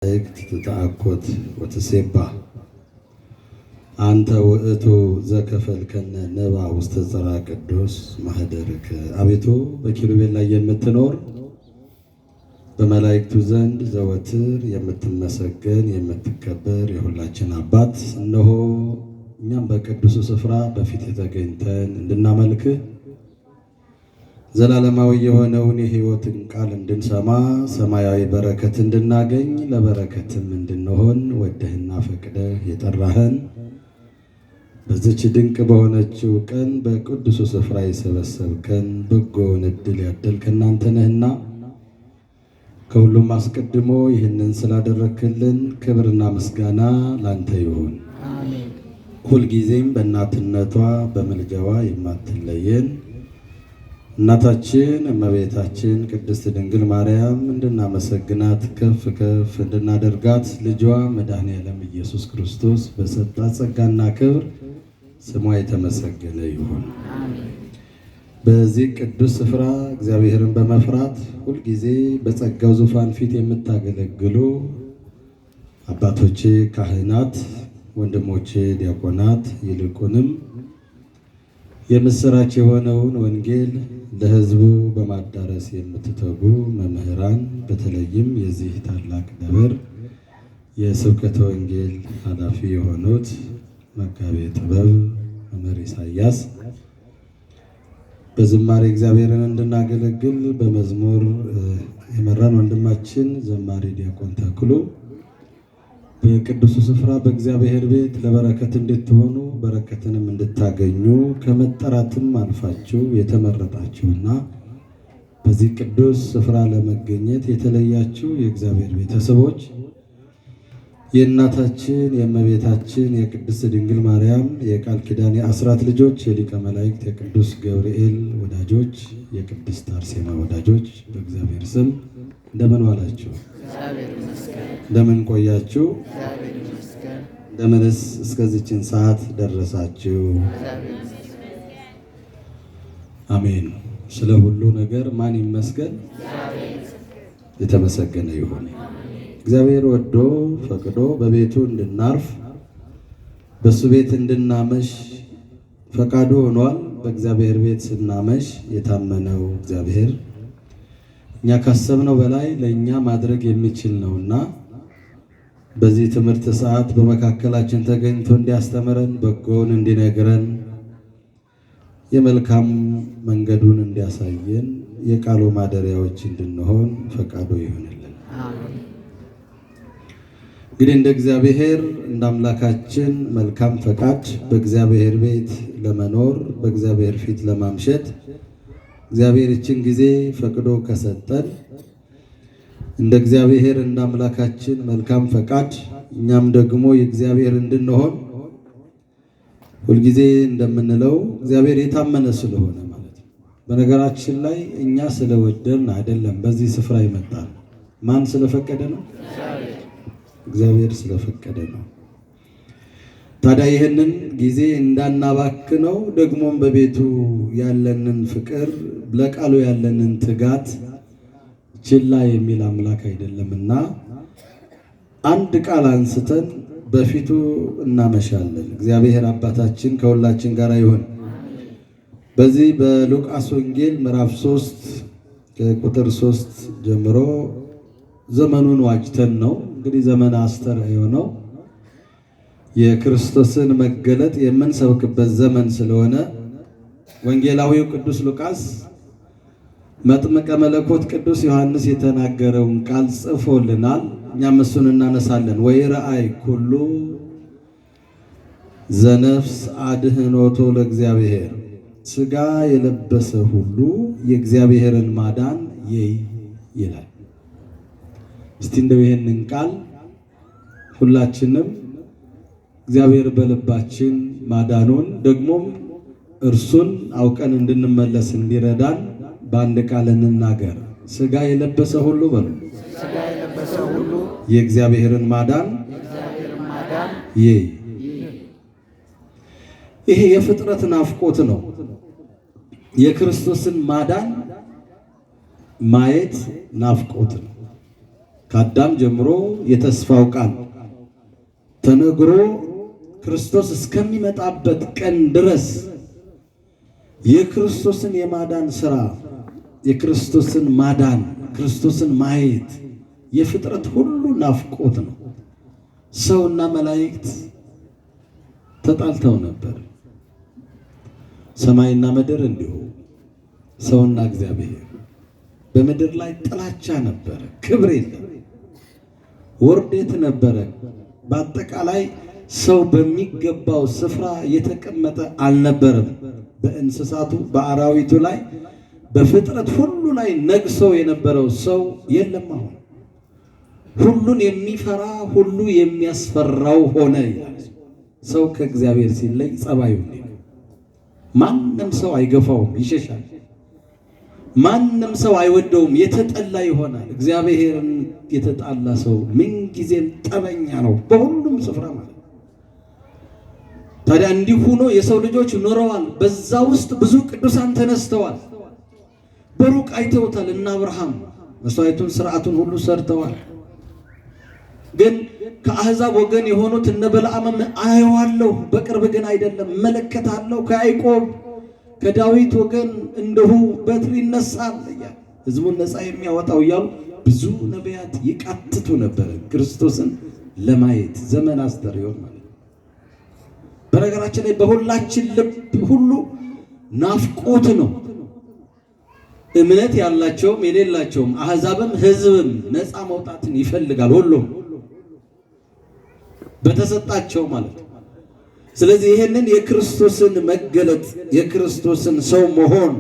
ትተአኮት ወትሴባህ አንተ ውእቱ ዘከፈልከነ ነባ ውስተ ጽርሐ ቅዱስ ማኅደርከ። አቤቱ በኪሩቤል ላይ የምትኖር በመላእክቱ ዘንድ ዘወትር የምትመሰገን የምትከበር የሁላችን አባት፣ እነሆ እኛም በቅዱሱ ስፍራ በፊት ተገኝተን እንድናመልክህ ዘላለማዊ የሆነውን የሕይወትን ቃል እንድንሰማ ሰማያዊ በረከት እንድናገኝ ለበረከትም እንድንሆን ወደህና ፈቅደህ የጠራህን በዚች ድንቅ በሆነችው ቀን በቅዱሱ ስፍራ የሰበሰብከን በጎውን ዕድል ያደልከን አንተ ነህና ከሁሉም አስቀድሞ ይህንን ስላደረክልን ክብርና ምስጋና ላንተ ይሁን። ሁልጊዜም በእናትነቷ በምልጃዋ የማትለየን እናታችን እመቤታችን ቅድስት ድንግል ማርያም እንድናመሰግናት ከፍ ከፍ እንድናደርጋት ልጇ መድኃኔዓለም ኢየሱስ ክርስቶስ በሰጣት ጸጋና ክብር ስሟ የተመሰገነ ይሁን። በዚህ ቅዱስ ስፍራ እግዚአብሔርን በመፍራት ሁልጊዜ በጸጋው ዙፋን ፊት የምታገለግሉ አባቶቼ ካህናት፣ ወንድሞቼ ዲያቆናት፣ ይልቁንም የምስራች የሆነውን ወንጌል ለሕዝቡ በማዳረስ የምትተጉ መምህራን፣ በተለይም የዚህ ታላቅ ደብር የስብከተ ወንጌል ኃላፊ የሆኑት መጋቤ ጥበብ መምህር ኢሳያስ፣ በዝማሬ እግዚአብሔርን እንድናገለግል በመዝሙር የመራን ወንድማችን ዘማሪ ዲያቆን ተክሉ፣ በቅዱሱ ስፍራ በእግዚአብሔር ቤት ለበረከት እንድትሆኑ በረከትንም እንድታገኙ ከመጠራትም አልፋችሁ የተመረጣችሁና በዚህ ቅዱስ ስፍራ ለመገኘት የተለያችሁ የእግዚአብሔር ቤተሰቦች፣ የእናታችን የእመቤታችን የቅድስት ድንግል ማርያም የቃል ኪዳን የአስራት ልጆች፣ የሊቀ መላእክት የቅዱስ ገብርኤል ወዳጆች፣ የቅድስት አርሴማ ወዳጆች በእግዚአብሔር ስም እንደምን ዋላችሁ? እንደምን ቆያችሁ? እንደምንስ እስከዚችን ሰዓት ደረሳችሁ? አሜን። ስለ ሁሉ ነገር ማን ይመስገን? የተመሰገነ ይሁን። እግዚአብሔር ወዶ ፈቅዶ በቤቱ እንድናርፍ በሱ ቤት እንድናመሽ ፈቃዱ ሆኗል። በእግዚአብሔር ቤት ስናመሽ የታመነው እግዚአብሔር እኛ ካሰብነው በላይ ለእኛ ማድረግ የሚችል ነውና በዚህ ትምህርት ሰዓት በመካከላችን ተገኝቶ እንዲያስተምረን፣ በጎውን እንዲነግረን፣ የመልካም መንገዱን እንዲያሳየን፣ የቃሉ ማደሪያዎች እንድንሆን ፈቃዱ ይሆንልን። እንግዲህ እንደ እግዚአብሔር እንደ አምላካችን መልካም ፈቃድ በእግዚአብሔር ቤት ለመኖር በእግዚአብሔር ፊት ለማምሸት እግዚአብሔር ይችን ጊዜ ፈቅዶ ከሰጠን እንደ እግዚአብሔር እንደ አምላካችን መልካም ፈቃድ እኛም ደግሞ የእግዚአብሔር እንድንሆን ሁልጊዜ እንደምንለው እግዚአብሔር የታመነ ስለሆነ ማለት ነው። በነገራችን ላይ እኛ ስለወደድን አይደለም በዚህ ስፍራ ይመጣል። ማን ስለፈቀደ ነው? እግዚአብሔር ስለፈቀደ ነው። ታዲያ ይህንን ጊዜ እንዳናባክነው ደግሞም በቤቱ ያለንን ፍቅር ለቃሉ ያለንን ትጋት ችላ የሚል አምላክ አይደለምና አንድ ቃል አንስተን በፊቱ እናመሻለን። እግዚአብሔር አባታችን ከሁላችን ጋር ይሁን። በዚህ በሉቃስ ወንጌል ምዕራፍ 3 ከቁጥር 3 ጀምሮ ዘመኑን ዋጅተን ነው እንግዲህ ዘመነ አስተርእዮ ነው የክርስቶስን መገለጥ የምንሰብክበት ዘመን ስለሆነ ወንጌላዊው ቅዱስ ሉቃስ መጥምቀ መለኮት ቅዱስ ዮሐንስ የተናገረውን ቃል ጽፎልናል። እኛም እሱን እናነሳለን። ወይረአይ ኩሉ ዘነፍስ አድኅኖቶ ለእግዚአብሔር፣ ሥጋ የለበሰ ሁሉ የእግዚአብሔርን ማዳን ይይ ይላል። እስቲ እንደው ይሄንን ቃል ሁላችንም እግዚአብሔር በልባችን ማዳኑን ደግሞም እርሱን አውቀን እንድንመለስ እንዲረዳን በአንድ ቃል እንናገር። ሥጋ የለበሰ ሁሉ በሉ የእግዚአብሔርን ማዳን ይይ። ይሄ የፍጥረት ናፍቆት ነው። የክርስቶስን ማዳን ማየት ናፍቆት ነው። ከአዳም ጀምሮ የተስፋው ቃል ተነግሮ ክርስቶስ እስከሚመጣበት ቀን ድረስ የክርስቶስን የማዳን ሥራ የክርስቶስን ማዳን ክርስቶስን ማየት የፍጥረት ሁሉ ናፍቆት ነው። ሰውና መላእክት ተጣልተው ነበር። ሰማይና ምድር እንዲሁ ሰውና እግዚአብሔር በምድር ላይ ጥላቻ ነበረ፣ ክብር የለም፣ ውርደት ነበረ። በአጠቃላይ ሰው በሚገባው ስፍራ የተቀመጠ አልነበረም። በእንስሳቱ በአራዊቱ ላይ በፍጥረት ሁሉ ላይ ነግሶ የነበረው ሰው የለም። አሁን ሁሉን የሚፈራ ሁሉ የሚያስፈራው ሆነ። ሰው ከእግዚአብሔር ሲለይ ጸባዩ ማንም ሰው አይገፋውም፣ ይሸሻል። ማንም ሰው አይወደውም፣ የተጠላ ይሆናል። እግዚአብሔርን የተጣላ ሰው ምንጊዜም ጠበኛ ነው፣ በሁሉም ስፍራ ማለት። ታዲያ እንዲህ ሆኖ የሰው ልጆች ኖረዋል። በዛ ውስጥ ብዙ ቅዱሳን ተነስተዋል። በሩቅ አይተውታል። እና አብርሃም መስዋዕቱን ስርዓቱን ሁሉ ሰርተዋል። ግን ከአሕዛብ ወገን የሆኑት እነ በለዓምም አየዋለሁ፣ በቅርብ ግን አይደለም፣ እመለከታለሁ፣ ከያዕቆብ ከዳዊት ወገን እንደሁ በትር ይነሳል እያሉ ሕዝቡን ነፃ የሚያወጣው እያሉ ብዙ ነቢያት ይቃትቱ ነበር ክርስቶስን ለማየት። ዘመን አስተርእዮ ማለት ነው። በነገራችን ላይ በሁላችን ልብ ሁሉ ናፍቆት ነው። እምነት ያላቸውም የሌላቸውም አሕዛብም ሕዝብም ነፃ መውጣትን ይፈልጋል። ሁሉም በተሰጣቸው ማለት ነው። ስለዚህ ይሄንን የክርስቶስን መገለጥ የክርስቶስን ሰው መሆን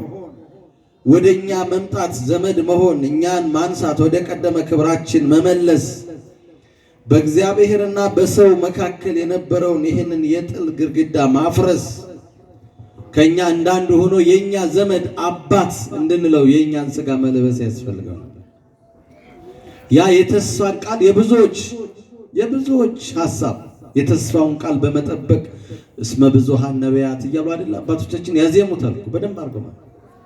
ወደኛ መምጣት ዘመድ መሆን እኛን ማንሳት ወደ ቀደመ ክብራችን መመለስ በእግዚአብሔርና በሰው መካከል የነበረውን ይሄንን የጥል ግድግዳ ማፍረስ ከኛ እንዳንድ ሆኖ የኛ ዘመድ አባት እንድንለው የኛን ሥጋ መልበስ ያስፈልጋል። ያ የተስፋን ቃል የብዙዎች ሐሳብ የተስፋውን ቃል በመጠበቅ እስመ ብዙኃን ነቢያት እያሉ አይደል አባቶቻችን ያዜሙታል። በደንብ አድርገው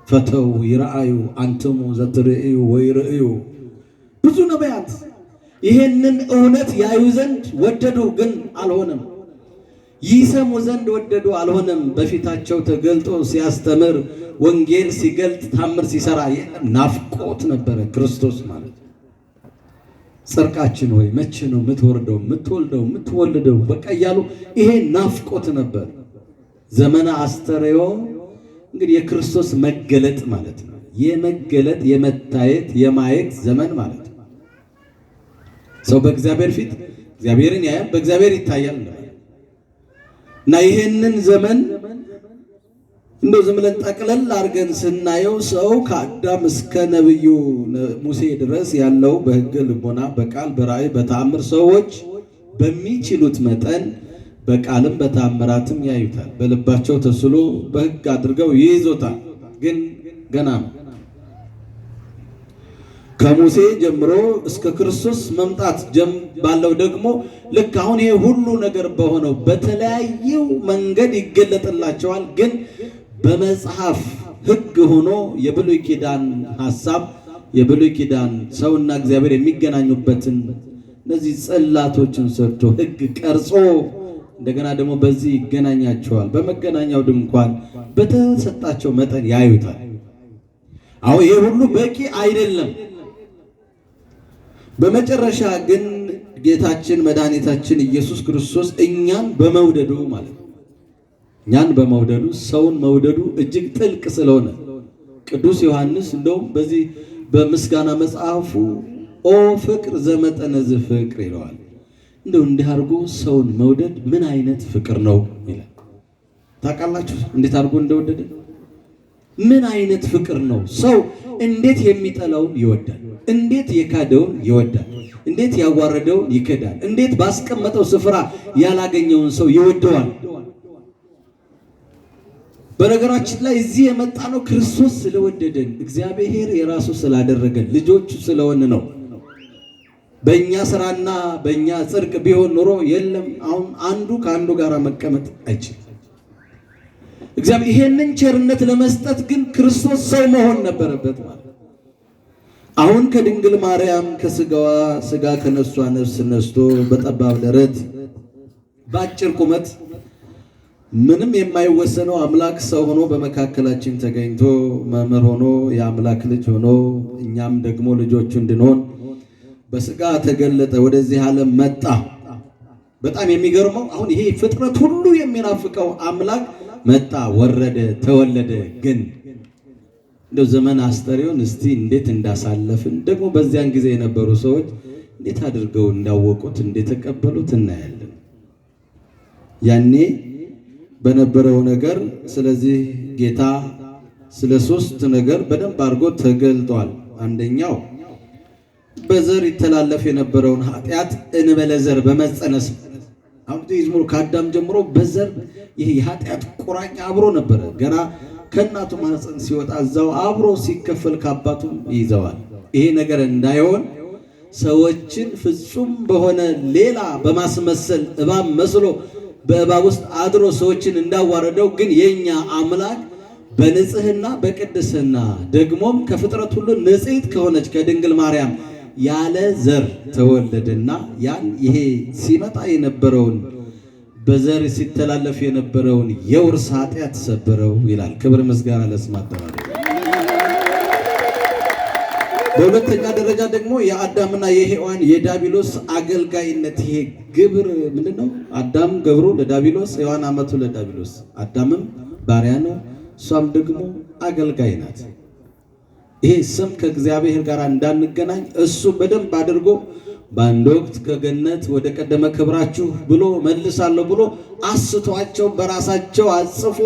ፈተው ይርአዩ አንትሙ ዘትርእዩ ወይርአዩ። ብዙ ነቢያት ይሄንን እውነት ያዩ ዘንድ ወደዱ፣ ግን አልሆነም። ይሰሙ ዘንድ ወደዱ፣ አልሆነም። በፊታቸው ተገልጦ ሲያስተምር ወንጌል ሲገልጥ ታምር ሲሰራ ናፍቆት ነበረ ክርስቶስ ማለት። ጽድቃችን ሆይ መቼ ነው የምትወርደው የምትወልደው የምትወልደው በቃ እያሉ ይሄ ናፍቆት ነበር። ዘመነ አስተርእዮ እንግዲህ የክርስቶስ መገለጥ ማለት ነው። የመገለጥ የመታየት የማየት ዘመን ማለት ነው። ሰው በእግዚአብሔር ፊት እግዚአብሔርን ያያል፣ በእግዚአብሔር ይታያል እና ይሄንን ዘመን እንደው ዝም ብለን ጠቅለል አድርገን ስናየው ሰው ከአዳም እስከ ነብዩ ሙሴ ድረስ ያለው በሕገ ልቦና በቃል በራእይ በተአምር ሰዎች በሚችሉት መጠን በቃልም በተአምራትም ያዩታል። በልባቸው ተስሎ በሕግ አድርገው ይይዙታል። ግን ገና ነው። ከሙሴ ጀምሮ እስከ ክርስቶስ መምጣት ባለው ደግሞ ልክ አሁን ይሄ ሁሉ ነገር በሆነው በተለያየው መንገድ ይገለጥላቸዋል። ግን በመጽሐፍ ሕግ ሆኖ የብሉይ ኪዳን ሐሳብ የብሉይ ኪዳን ሰውና እግዚአብሔር የሚገናኙበትን እነዚህ ጽላቶችን ሰርቶ ሕግ ቀርጾ እንደገና ደግሞ በዚህ ይገናኛቸዋል። በመገናኛው ድንኳን በተሰጣቸው መጠን ያዩታል። አሁን ይሄ ሁሉ በቂ አይደለም። በመጨረሻ ግን ጌታችን መድኃኒታችን ኢየሱስ ክርስቶስ እኛን በመውደዱ ማለት ነው። እኛን በመውደዱ ሰውን መውደዱ እጅግ ጥልቅ ስለሆነ ቅዱስ ዮሐንስ እንደውም በዚህ በምስጋና መጽሐፉ ኦ ፍቅር ዘመጠነ ዝፍቅር ይለዋል። እንደው እንዲህ አድርጎ ሰውን መውደድ ምን አይነት ፍቅር ነው ይላል። ታውቃላችሁ እንዴት አድርጎ እንደወደደ? ምን አይነት ፍቅር ነው? ሰው እንዴት የሚጠላውን ይወዳል? እንዴት የካደውን ይወዳል? እንዴት ያዋረደውን ይክዳል? እንዴት ባስቀመጠው ስፍራ ያላገኘውን ሰው ይወደዋል? በነገራችን ላይ እዚህ የመጣ ነው ክርስቶስ ስለወደደን እግዚአብሔር የራሱ ስላደረገን ልጆቹ ስለሆነ ነው። በእኛ ስራና በእኛ ጽድቅ ቢሆን ኑሮ የለም አሁን አንዱ ከአንዱ ጋር መቀመጥ አይችልም። እግዚአብሔር ይሄንን ቸርነት ለመስጠት ግን ክርስቶስ ሰው መሆን ነበረበት ማለት። አሁን ከድንግል ማርያም ከስጋዋ ስጋ ከነሷ ነፍስ ነስቶ በጠባብ ደረት በአጭር ቁመት ምንም የማይወሰነው አምላክ ሰው ሆኖ በመካከላችን ተገኝቶ መምህር ሆኖ የአምላክ ልጅ ሆኖ እኛም ደግሞ ልጆቹ እንድንሆን በስጋ ተገለጠ፣ ወደዚህ ዓለም መጣ። በጣም የሚገርመው አሁን ይሄ ፍጥረት ሁሉ የሚናፍቀው አምላክ መጣ፣ ወረደ፣ ተወለደ። ግን እንደው ዘመን አስተርእዮን እስቲ እንዴት እንዳሳለፍን ደግሞ በዚያን ጊዜ የነበሩ ሰዎች እንዴት አድርገው እንዳወቁት እንደተቀበሉት እናያለን ያኔ በነበረው ነገር። ስለዚህ ጌታ ስለ ሶስት ነገር በደንብ አድርጎ ተገልጧል። አንደኛው በዘር ይተላለፍ የነበረውን ኃጢአት እንበለ ዘር በመጸነስ አሁን ይዝሙር ከአዳም ጀምሮ በዘር ይሄ የኃጢአት ቁራኛ አብሮ ነበረ። ገና ከእናቱ ማህፀን ሲወጣ እዛው አብሮ ሲከፈል ከአባቱ ይዘዋል። ይሄ ነገር እንዳይሆን ሰዎችን ፍጹም በሆነ ሌላ በማስመሰል እባብ መስሎ በእባብ ውስጥ አድሮ ሰዎችን እንዳዋረደው ግን የኛ አምላክ በንጽህና በቅድስና ደግሞም ከፍጥረት ሁሉ ንጽሕት ከሆነች ከድንግል ማርያም ያለ ዘር ተወለደና ያን ይሄ ሲመጣ የነበረውን በዘር ሲተላለፍ የነበረውን የውርስ ኃጢአት ሰበረው ይላል። ክብር ምስጋና ለስሙ አጠራር። በሁለተኛ ደረጃ ደግሞ የአዳምና የሔዋን የዳቢሎስ አገልጋይነት ይሄ ግብር ምንድነው? አዳም ገብሩ ለዳቢሎስ፣ ሔዋን አመቱ ለዳቢሎስ። አዳምም ባሪያ ነው፣ እሷም ደግሞ አገልጋይ ናት። ይሄ ስም ከእግዚአብሔር ጋር እንዳንገናኝ እሱ በደንብ አድርጎ በአንድ ወቅት ከገነት ወደ ቀደመ ክብራችሁ ብሎ መልሳለሁ ብሎ አስቷቸው በራሳቸው አጽፎ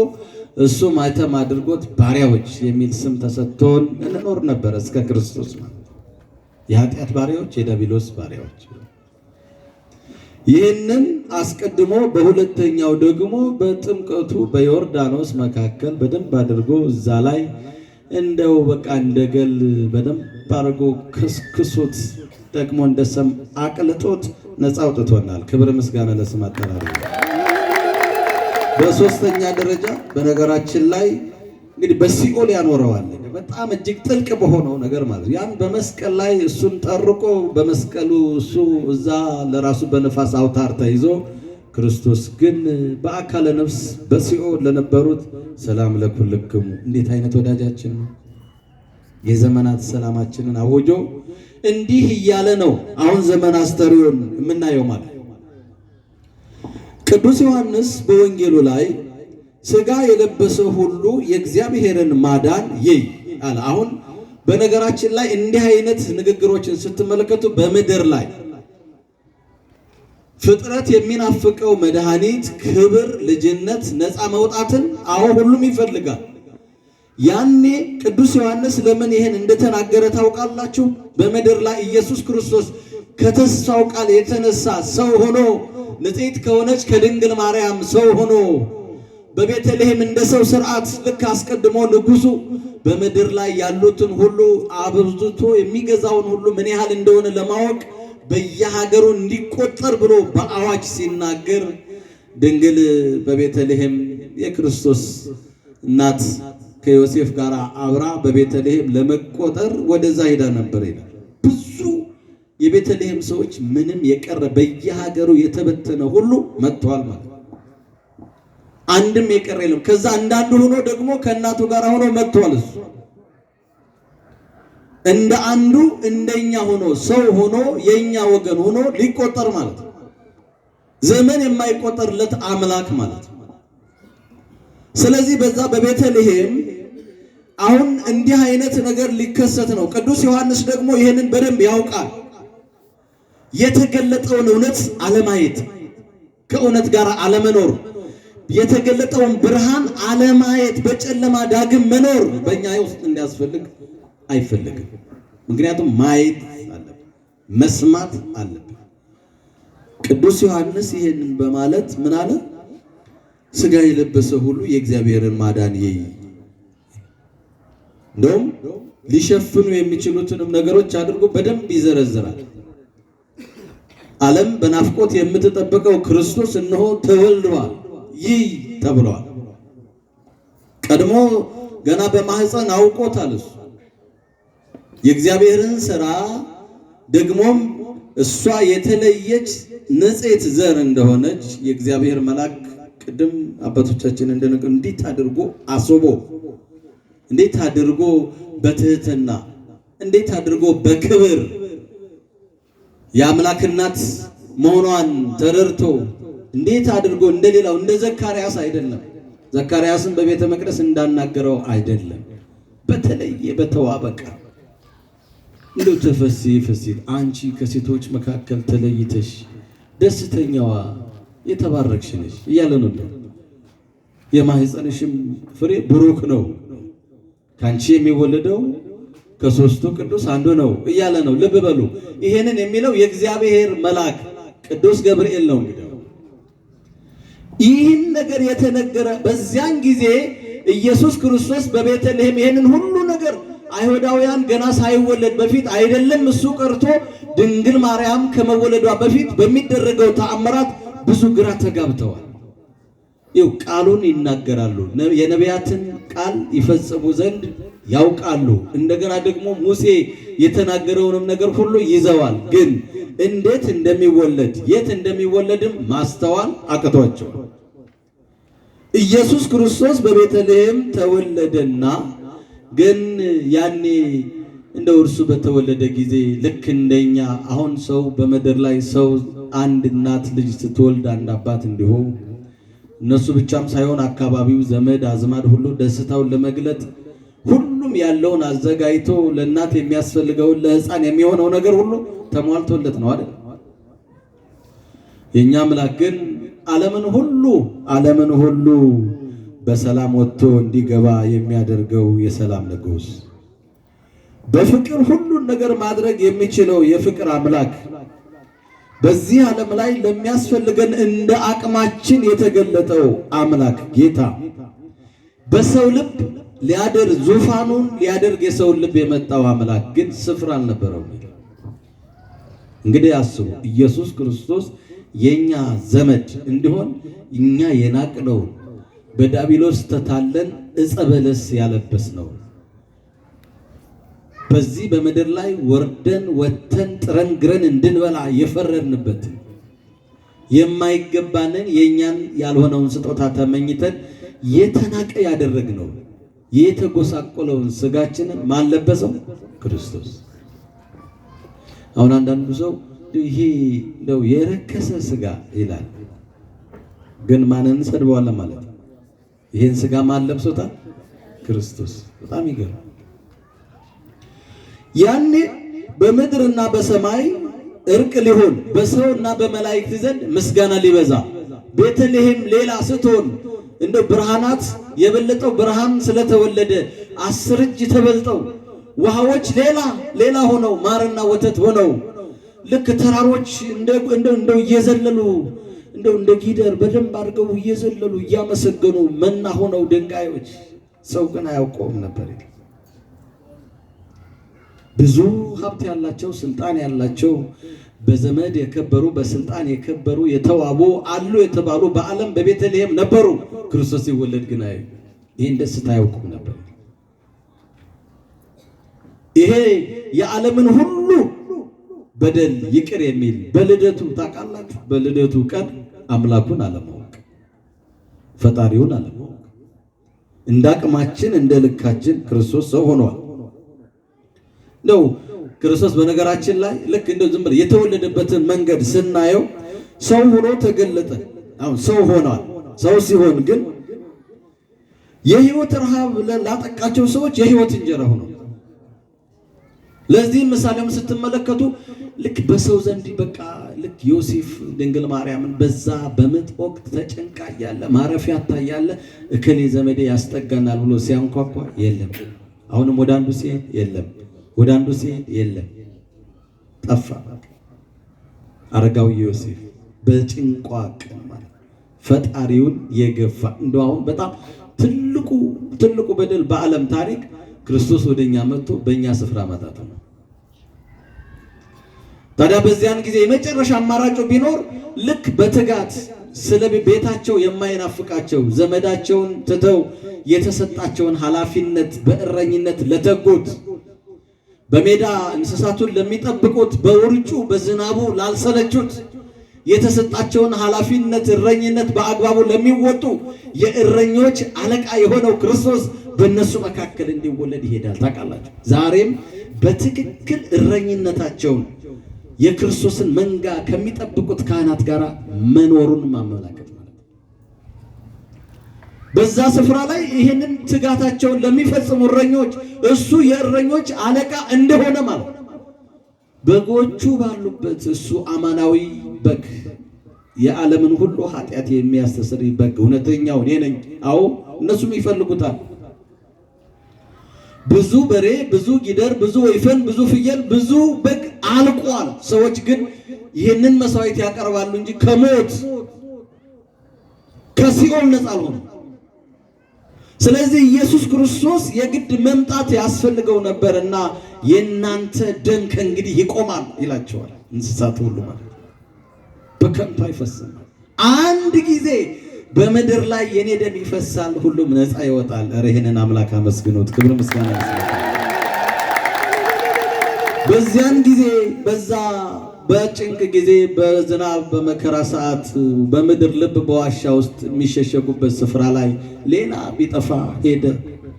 እሱ ማይተም አድርጎት ባሪያዎች የሚል ስም ተሰጥቶን እንኖር ነበር እስከ ክርስቶስ ማለት የኃጢአት ባሪያዎች፣ የዳቢሎስ ባሪያዎች። ይህንን አስቀድሞ በሁለተኛው ደግሞ በጥምቀቱ በዮርዳኖስ መካከል በደንብ አድርጎ እዛ ላይ እንደው በቃ እንደገል በደንብ አድርጎ ከስክሶት ደግሞ እንደሰም አቅልጦት ነፃ አውጥቶናል። ክብር ምስጋና ለስሙ አጠራር። በሶስተኛ ደረጃ በነገራችን ላይ እንግዲህ በሲኦል ያኖረዋል። በጣም እጅግ ጥልቅ በሆነው ነገር ማለት ያን በመስቀል ላይ እሱን ጠርቆ በመስቀሉ እሱ እዛ ለራሱ በነፋስ አውታር ተይዞ ክርስቶስ ግን በአካለ ነፍስ በሲኦል ለነበሩት ሰላም ለኩልክሙ። እንዴት አይነት ወዳጃችን ነው! የዘመናት ሰላማችንን አውጆ እንዲህ እያለ ነው አሁን ዘመን አስተርእዮን የምናየው ማለት ቅዱስ ዮሐንስ በወንጌሉ ላይ ሥጋ የለበሰ ሁሉ የእግዚአብሔርን ማዳን ይይ አለ። አሁን በነገራችን ላይ እንዲህ አይነት ንግግሮችን ስትመለከቱ በምድር ላይ ፍጥረት የሚናፍቀው መድኃኒት፣ ክብር፣ ልጅነት፣ ነፃ መውጣትን አሁን ሁሉም ይፈልጋል። ያኔ ቅዱስ ዮሐንስ ለምን ይሄን እንደተናገረ ታውቃላችሁ? በምድር ላይ ኢየሱስ ክርስቶስ ከተስፋው ቃል የተነሳ ሰው ሆኖ ንጽሕት ከሆነች ከድንግል ማርያም ሰው ሆኖ በቤተልሔም እንደ ሰው ሥርዓት ልክ አስቀድሞ ንጉሡ በምድር ላይ ያሉትን ሁሉ አብዝቶ የሚገዛውን ሁሉ ምን ያህል እንደሆነ ለማወቅ በየሀገሩ እንዲቆጠር ብሎ በአዋጅ ሲናገር ድንግል በቤተልሔም የክርስቶስ እናት ከዮሴፍ ጋር አብራ በቤተልሔም ለመቆጠር ወደዛ ሄዳ ነበር ይላል። ብዙ የቤተልሔም ሰዎች ምንም የቀረ በየሀገሩ የተበተነ ሁሉ መጥተዋል ማለት አንድም የቀረ የለም። ከዛ አንዳንዱ ሆኖ ደግሞ ከእናቱ ጋር ሆኖ መጥተዋል። እሱ እንደ አንዱ እንደኛ ሆኖ ሰው ሆኖ የኛ ወገን ሆኖ ሊቆጠር ማለት ነው። ዘመን የማይቆጠርለት አምላክ ማለት ነው። ስለዚህ በዛ በቤተልሔም አሁን እንዲህ አይነት ነገር ሊከሰት ነው። ቅዱስ ዮሐንስ ደግሞ ይሄንን በደንብ ያውቃል። የተገለጠውን እውነት አለማየት፣ ከእውነት ጋር አለመኖር፣ የተገለጠውን ብርሃን አለማየት፣ በጨለማ ዳግም መኖር በእኛ ውስጥ እንዲያስፈልግ አይፈልግም። ምክንያቱም ማየት አለብን፣ መስማት አለብን። ቅዱስ ዮሐንስ ይሄንን በማለት ምን አለ? ሥጋ የለበሰ ሁሉ የእግዚአብሔርን ማዳን ይይ። እንደውም ሊሸፍኑ የሚችሉትንም ነገሮች አድርጎ በደንብ ይዘረዝራል። ዓለም በናፍቆት የምትጠብቀው ክርስቶስ እነሆ ተወልዷል ይይ ተብሏል። ቀድሞ ገና በማህፀን አውቆታል። እሱ የእግዚአብሔርን ሥራ ደግሞም እሷ የተለየች ንጽሕት ዘር እንደሆነች የእግዚአብሔር መልአክ ቅድም አባቶቻችን እንደነገሩ እንዴት አድርጎ አስቦ እንዴት አድርጎ በትህትና እንዴት አድርጎ በክብር የአምላክ እናት መሆኗን ተረድቶ እንዴት አድርጎ እንደሌላው እንደ ዘካርያስ አይደለም። ዘካርያስን በቤተ መቅደስ እንዳናገረው አይደለም። በተለየ በተዋበ ቃል እንደው ተፈሲ ፈሲል አንቺ ከሴቶች መካከል ተለይተሽ ደስተኛዋ የተባረክሽ ነሽ እያለ ነው። የማህፀንሽም ፍሬ ብሩክ ነው፣ ካንቺ የሚወለደው ከሦስቱ ቅዱስ አንዱ ነው እያለ ነው። ልብ በሉ፣ ይሄንን የሚለው የእግዚአብሔር መልአክ ቅዱስ ገብርኤል ነው። እንግዲህ ይህን ነገር የተነገረ በዚያን ጊዜ ኢየሱስ ክርስቶስ በቤተልሔም ይሄንን ሁሉ ነገር አይሁዳውያን ገና ሳይወለድ በፊት አይደለም እሱ ቀርቶ ድንግል ማርያም ከመወለዷ በፊት በሚደረገው ተአምራት ብዙ ግራ ተጋብተዋል። ይው ቃሉን ይናገራሉ፣ የነቢያትን ቃል ይፈጽሙ ዘንድ ያውቃሉ። እንደገና ደግሞ ሙሴ የተናገረውንም ነገር ሁሉ ይዘዋል። ግን እንዴት እንደሚወለድ የት እንደሚወለድም ማስተዋል አቅቷቸው ኢየሱስ ክርስቶስ በቤተልሔም ተወለደና ግን ያኔ እንደው እርሱ በተወለደ ጊዜ ልክ እንደኛ አሁን ሰው በመደር ላይ ሰው አንድ እናት ልጅ ስትወልድ አንድ አባት እንዲሁ እነሱ ብቻም ሳይሆን አካባቢው ዘመድ አዝማድ ሁሉ ደስታውን ለመግለጥ ሁሉም ያለውን አዘጋጅቶ ለእናት የሚያስፈልገውን ለሕፃን የሚሆነው ነገር ሁሉ ተሟልቶለት ነው አይደል? የኛ አምላክ ግን ዓለምን ሁሉ በሰላም ወጥቶ እንዲገባ የሚያደርገው የሰላም ንጉሥ በፍቅር ሁሉን ነገር ማድረግ የሚችለው የፍቅር አምላክ በዚህ ዓለም ላይ ለሚያስፈልገን እንደ አቅማችን የተገለጠው አምላክ ጌታ በሰው ልብ ሊያደር ዙፋኑን ሊያደርግ የሰውን ልብ የመጣው አምላክ ግን ስፍራ አልነበረው። እንግዲህ አስቡ፣ ኢየሱስ ክርስቶስ የኛ ዘመድ እንዲሆን እኛ የናቅነው በዲያብሎስ ተታለን ዕፀ በለስ ያለበስ ነው። በዚህ በምድር ላይ ወርደን ወተን ጥረን ግረን እንድንበላ የፈረድንበት የማይገባንን የኛን ያልሆነውን ስጦታ ተመኝተን የተናቀ ያደረግነው የተጎሳቆለውን ስጋችንን ማን ለበሰው? ክርስቶስ። አሁን አንዳንዱ ሰው ይሄ ነው የረከሰ ስጋ ይላል። ግን ማንን እንሰድበዋለን ማለት ነው? ይሄን ስጋ ማን ለብሶታል? ክርስቶስ። በጣም ይገርም። ያኔ በምድርና በሰማይ እርቅ ሊሆን በሰውና በመላእክት ዘንድ ምስጋና ሊበዛ ቤተልሔም ሌላ ስትሆን እንደ ብርሃናት የበለጠው ብርሃን ስለተወለደ 10 እጅ ተበልጠው ውሃዎች ሌላ ሆነው ማርና ወተት ሆነው ልክ ተራሮች እንደው እየዘለሉ እንደው እንደ ጊደር በደንብ አድርገው እየዘለሉ እያመሰገኑ መና ሆነው ድንጋዮች ሰው ግን አያውቀውም ነበር። ብዙ ሀብት ያላቸው ስልጣን ያላቸው በዘመድ የከበሩ በስልጣን የከበሩ የተዋቡ አሉ የተባሉ በዓለም በቤተልሔም ነበሩ። ክርስቶስ ሲወለድ ግን ይህን ደስታ አያውቁም ነበር። ይሄ የዓለምን ሁሉ በደል ይቅር የሚል በልደቱ ታውቃላችሁ፣ በልደቱ ቀን አምላኩን አለማወቅ ፈጣሪውን አለማወቅ እንደ አቅማችን እንደ ልካችን ክርስቶስ ሰው ሆኗል። ነው ክርስቶስ በነገራችን ላይ ልክ እንደው ዝም ብሎ የተወለደበትን መንገድ ስናየው ሰው ሆኖ ተገለጠ። አሁን ሰው ሆኗል። ሰው ሲሆን ግን የህይወት ረሃብ ላጠቃቸው ሰዎች የህይወት እንጀራ ሆኖ ለዚህ ምሳሌውን ስትመለከቱ ልክ በሰው ዘንድ በቃ ልክ ዮሴፍ ድንግል ማርያምን በዛ በምጥ ወቅት ተጨንቃ ያለ ማረፊያ ታያለ እከሌ ዘመዴ ያስጠጋናል ብሎ ሲያንኳኳ የለም። አሁንም ወደ አንዱ ሲሄድ የለም፣ ወደ አንዱ ሲሄድ የለም፣ ጠፋ። አረጋዊ ዮሴፍ በጭንቋ ቀን ማለት ፈጣሪውን የገፋ እንደው አሁን በጣም ትልቁ በደል በዓለም ታሪክ ክርስቶስ ወደኛ መጥቶ በእኛ ስፍራ ማጣቱ ነው። ታዲያ በዚያን ጊዜ የመጨረሻ አማራጩ ቢኖር ልክ በትጋት ስለ ቤታቸው የማይናፍቃቸው ዘመዳቸውን ትተው የተሰጣቸውን ኃላፊነት በእረኝነት ለተጉት በሜዳ እንስሳቱን ለሚጠብቁት፣ በውርጩ በዝናቡ ላልሰለቹት፣ የተሰጣቸውን ኃላፊነት እረኝነት በአግባቡ ለሚወጡ የእረኞች አለቃ የሆነው ክርስቶስ በእነሱ መካከል እንዲወለድ ይሄዳል። ታውቃላችሁ፣ ዛሬም በትክክል እረኝነታቸውን የክርስቶስን መንጋ ከሚጠብቁት ካህናት ጋር መኖሩን ማመላከት ማለት ነው። በዛ ስፍራ ላይ ይህንን ትጋታቸውን ለሚፈጽሙ እረኞች እሱ የእረኞች አለቃ እንደሆነ ማለት ነው። በጎቹ ባሉበት እሱ አማናዊ በግ፣ የዓለምን ሁሉ ኃጢአት የሚያስተሰርይ በግ፣ እውነተኛው እኔ ነኝ። አዎ እነሱም ይፈልጉታል። ብዙ በሬ፣ ብዙ ጊደር፣ ብዙ ወይፈን፣ ብዙ ፍየል፣ ብዙ በግ አልቋል። ሰዎች ግን ይህንን መስዋዕት ያቀርባሉ እንጂ ከሞት ከሲኦል ነፃ አልሆኑም። ስለዚህ ኢየሱስ ክርስቶስ የግድ መምጣት ያስፈልገው ነበርና የእናንተ ደም ከእንግዲህ ይቆማል ይላቸዋል። እንስሳት ሁሉ ማለት በከንቱ አይፈስም። አንድ ጊዜ በምድር ላይ የኔ ደም ይፈሳል፣ ሁሉም ነፃ ይወጣል። ኧረ ይህንን አምላክ አመስግኑት። ክብር ምስጋና ይስጥ። በዚያን ጊዜ በዛ በጭንቅ ጊዜ በዝናብ በመከራ ሰዓት በምድር ልብ በዋሻ ውስጥ የሚሸሸጉበት ስፍራ ላይ ሌላ ቢጠፋ ሄደ።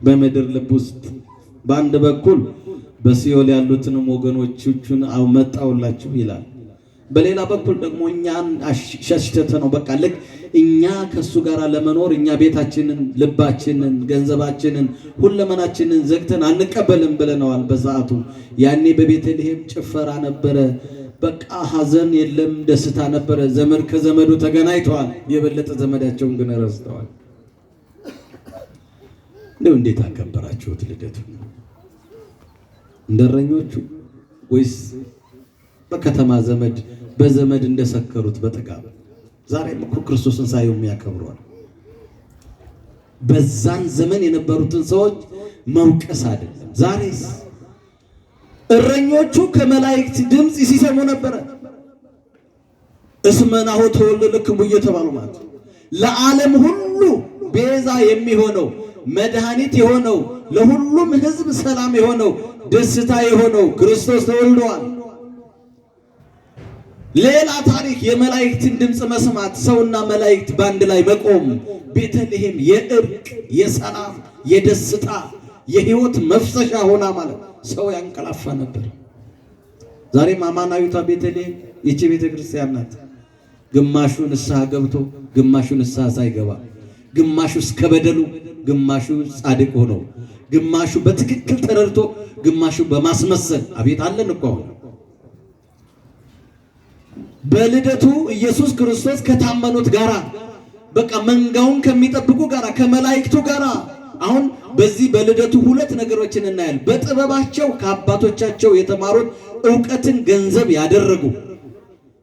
በምድር ልብ ውስጥ በአንድ በኩል በሲኦል ያሉትንም ወገኖቹን አመጣውላችሁ ይላል። በሌላ በኩል ደግሞ እኛን ሸሽተተ ነው በቃ ልክ እኛ ከሱ ጋር ለመኖር እኛ ቤታችንን፣ ልባችንን፣ ገንዘባችንን፣ ሁለመናችንን ዘግተን አንቀበልም ብለነዋል በሰዓቱ። ያኔ በቤተልሔም ጭፈራ ነበረ። በቃ ሐዘን የለም፣ ደስታ ነበረ። ዘመድ ከዘመዱ ተገናኝተዋል። የበለጠ ዘመዳቸውን ግን ረስተዋል። እንደው እንዴት አከበራችሁት ልደቱ? እንደረኞቹ ወይስ በከተማ ዘመድ በዘመድ እንደሰከሩት በጥጋብ? ዛሬም እኮ ክርስቶስን ሳይው የሚያከብሯል። በዛን ዘመን የነበሩትን ሰዎች መውቀስ አይደለም። ዛሬስ እረኞቹ ከመላእክት ድምፅ ሲሰሙ ነበረ። እስመ ናሁ ተወልደ ለክሙ እየተባሉ ማለት ለዓለም ሁሉ ቤዛ የሚሆነው መድኃኒት የሆነው ለሁሉም ሕዝብ ሰላም የሆነው ደስታ የሆነው ክርስቶስ ተወልዷል። ሌላ ታሪክ የመላእክትን ድምፅ መስማት፣ ሰውና መላእክት በአንድ ላይ መቆም፣ ቤተልሔም የእርቅ የሰላም የደስታ የህይወት መፍሰሻ ሆና ማለት ሰው ያንቀላፋ ነበር። ዛሬም አማናዊቷ ቤተልሔም ይቺ ቤተክርስቲያን ናት። ግማሹ ንስሐ ገብቶ ግማሹ ንስሐ ሳይገባ፣ ግማሹ እስከ በደሉ ግማሹ ጻድቅ ሆኖ፣ ግማሹ በትክክል ተረድቶ ግማሹ በማስመሰል አቤት አለን እኮ በልደቱ ኢየሱስ ክርስቶስ ከታመኑት ጋራ በቃ መንጋውን ከሚጠብቁ ጋራ ከመላእክቱ ጋራ። አሁን በዚህ በልደቱ ሁለት ነገሮችን እናያለን። በጥበባቸው ከአባቶቻቸው የተማሩት ዕውቀትን ገንዘብ ያደረጉ፣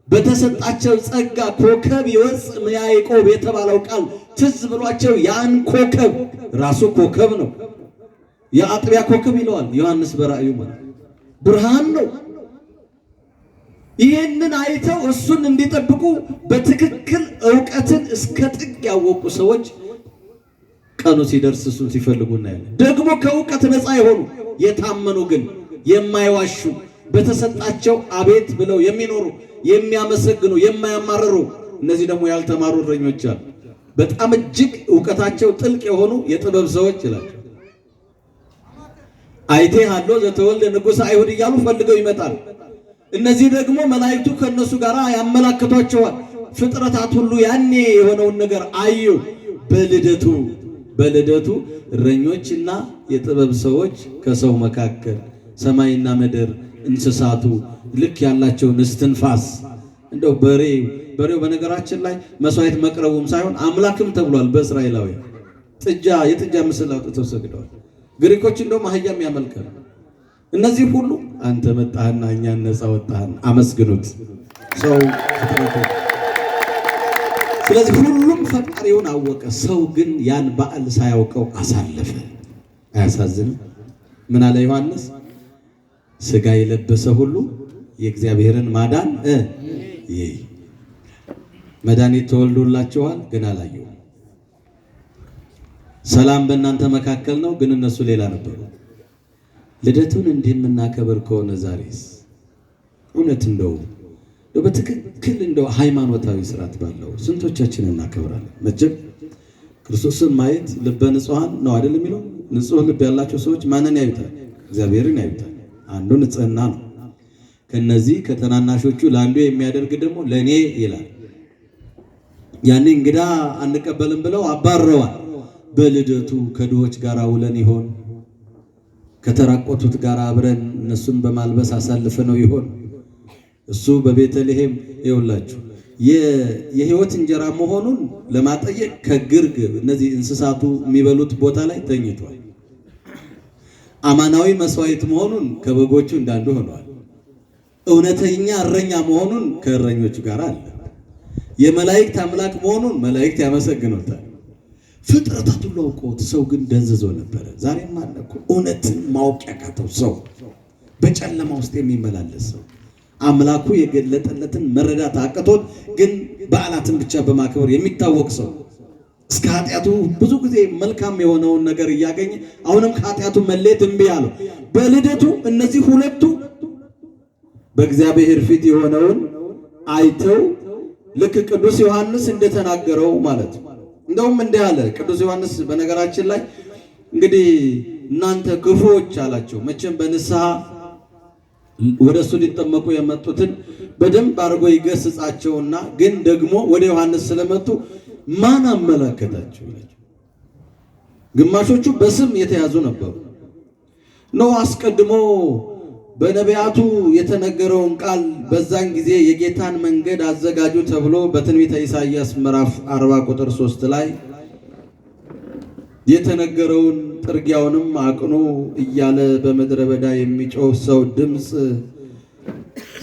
በተሰጣቸው ጸጋ ኮከብ ይወጽእ ያዕቆብ የተባለው ቃል ትዝ ብሏቸው ያን ኮከብ ራሱ ኮከብ ነው፣ የአጥቢያ ኮከብ ይለዋል ዮሐንስ በራእዩ ማለት ብርሃን ነው። ይህንን አይተው እሱን እንዲጠብቁ በትክክል ዕውቀትን እስከ ጥግ ያወቁ ሰዎች ቀኑ ሲደርስ እሱን ሲፈልጉ እናያለን። ደግሞ ከዕውቀት ነፃ የሆኑ የታመኑ ግን የማይዋሹ በተሰጣቸው አቤት ብለው የሚኖሩ የሚያመሰግኑ የማያማርሩ፣ እነዚህ ደግሞ ያልተማሩ እረኞች አሉ። በጣም እጅግ ዕውቀታቸው ጥልቅ የሆኑ የጥበብ ሰዎች ይላል። አይቴ ሃሎ ዘተወልደ ንጉሥ አይሁድ እያሉ ፈልገው ይመጣል። እነዚህ ደግሞ መላእክቱ ከነሱ ጋር ያመላክቷቸዋል። ፍጥረታት ሁሉ ያኔ የሆነውን ነገር አዩ። በልደቱ እረኞችና የጥበብ ሰዎች ከሰው መካከል ሰማይና ምድር እንስሳቱ ልክ ያላቸውን እስትንፋስ እንደው በሬው በነገራችን ላይ መስዋዕት መቅረቡም ሳይሆን አምላክም ተብሏል። በእስራኤላዊ የጥጃ ምስል አውጥተው ሰግደዋል። ግሪኮች እንደውም አህያም ያመልካሉ። እነዚህ ሁሉ አንተ መጣህና እኛን ነፃ ወጣህን አመስግኑት። ሰው ፍጥረቱ ስለዚህ ሁሉም ፈጣሪውን አወቀ። ሰው ግን ያን በዓል ሳያውቀው አሳለፈ። አያሳዝንም? ምን አለ ዮሐንስ? ሥጋ የለበሰ ሁሉ የእግዚአብሔርን ማዳን መድኃኒት ተወልዶላቸዋል፣ ግን አላየውም። ሰላም በእናንተ መካከል ነው፣ ግን እነሱ ሌላ ነበሩ። ልደቱን እንደምናከብር ከሆነ ዛሬስ እውነት እንደው በትክክል እንደው ሃይማኖታዊ ስርዓት ባለው ስንቶቻችን እናከብራለን? መቼም ክርስቶስን ማየት ልበ ንጹሃን ነው አይደል የሚለው? ንጹህ ልብ ያላቸው ሰዎች ማንን ያዩታል? እግዚአብሔርን ያዩታል። አንዱ ንጽህና ነው። ከነዚህ ከተናናሾቹ ለአንዱ የሚያደርግ ደግሞ ለኔ ይላል። ያኔ እንግዳ አንቀበልም ብለው አባረዋል። በልደቱ ከድሆች ጋር ውለን ይሆን? ከተራቆቱት ጋር አብረን እነሱን በማልበስ አሳልፈነው ይሆን? እሱ በቤተልሔም ይውላችሁ የህይወት እንጀራ መሆኑን ለማጠየቅ ከግርግ እነዚህ እንስሳቱ የሚበሉት ቦታ ላይ ተኝቷል። አማናዊ መስዋዕት መሆኑን ከበጎቹ እንዳንዱ ሆኗል። እውነተኛ እረኛ መሆኑን ከእረኞቹ ጋር አለ። የመላእክት አምላክ መሆኑን መላእክት ያመሰግኑታል። ፍጥረታት ሁሉ አውቀውት፣ ሰው ግን ደንዝዞ ነበረ። ዛሬም አለ እኮ እውነትን ማወቅ ያቃተው ሰው፣ በጨለማ ውስጥ የሚመላለስ ሰው፣ አምላኩ የገለጠለትን መረዳት አቅቶት ግን በዓላትን ብቻ በማክበር የሚታወቅ ሰው፣ እስከ ኃጢአቱ ብዙ ጊዜ መልካም የሆነውን ነገር እያገኘ አሁንም ከኃጢአቱ መለየት እምቢ አለው። በልደቱ እነዚህ ሁለቱ በእግዚአብሔር ፊት የሆነውን አይተው ልክ ቅዱስ ዮሐንስ እንደተናገረው ማለት ነው። እንደውም እንዲህ አለ ቅዱስ ዮሐንስ። በነገራችን ላይ እንግዲህ እናንተ ክፉዎች አላቸው። መቼም በንስሐ ወደ እሱ ሊጠመቁ የመጡትን በደንብ አድርጎ ይገስጻቸውና ግን ደግሞ ወደ ዮሐንስ ስለመጡ ማን አመለከታቸው ይላቸው። ግማሾቹ በስም የተያዙ ነበሩ። ነው አስቀድሞ በነቢያቱ የተነገረውን ቃል በዛን ጊዜ የጌታን መንገድ አዘጋጁ ተብሎ በትንቢተ ኢሳይያስ ምዕራፍ 40 ቁጥር 3 ላይ የተነገረውን ጥርጊያውንም አቅኑ እያለ በምድረ በዳ የሚጮህ ሰው ድምፅ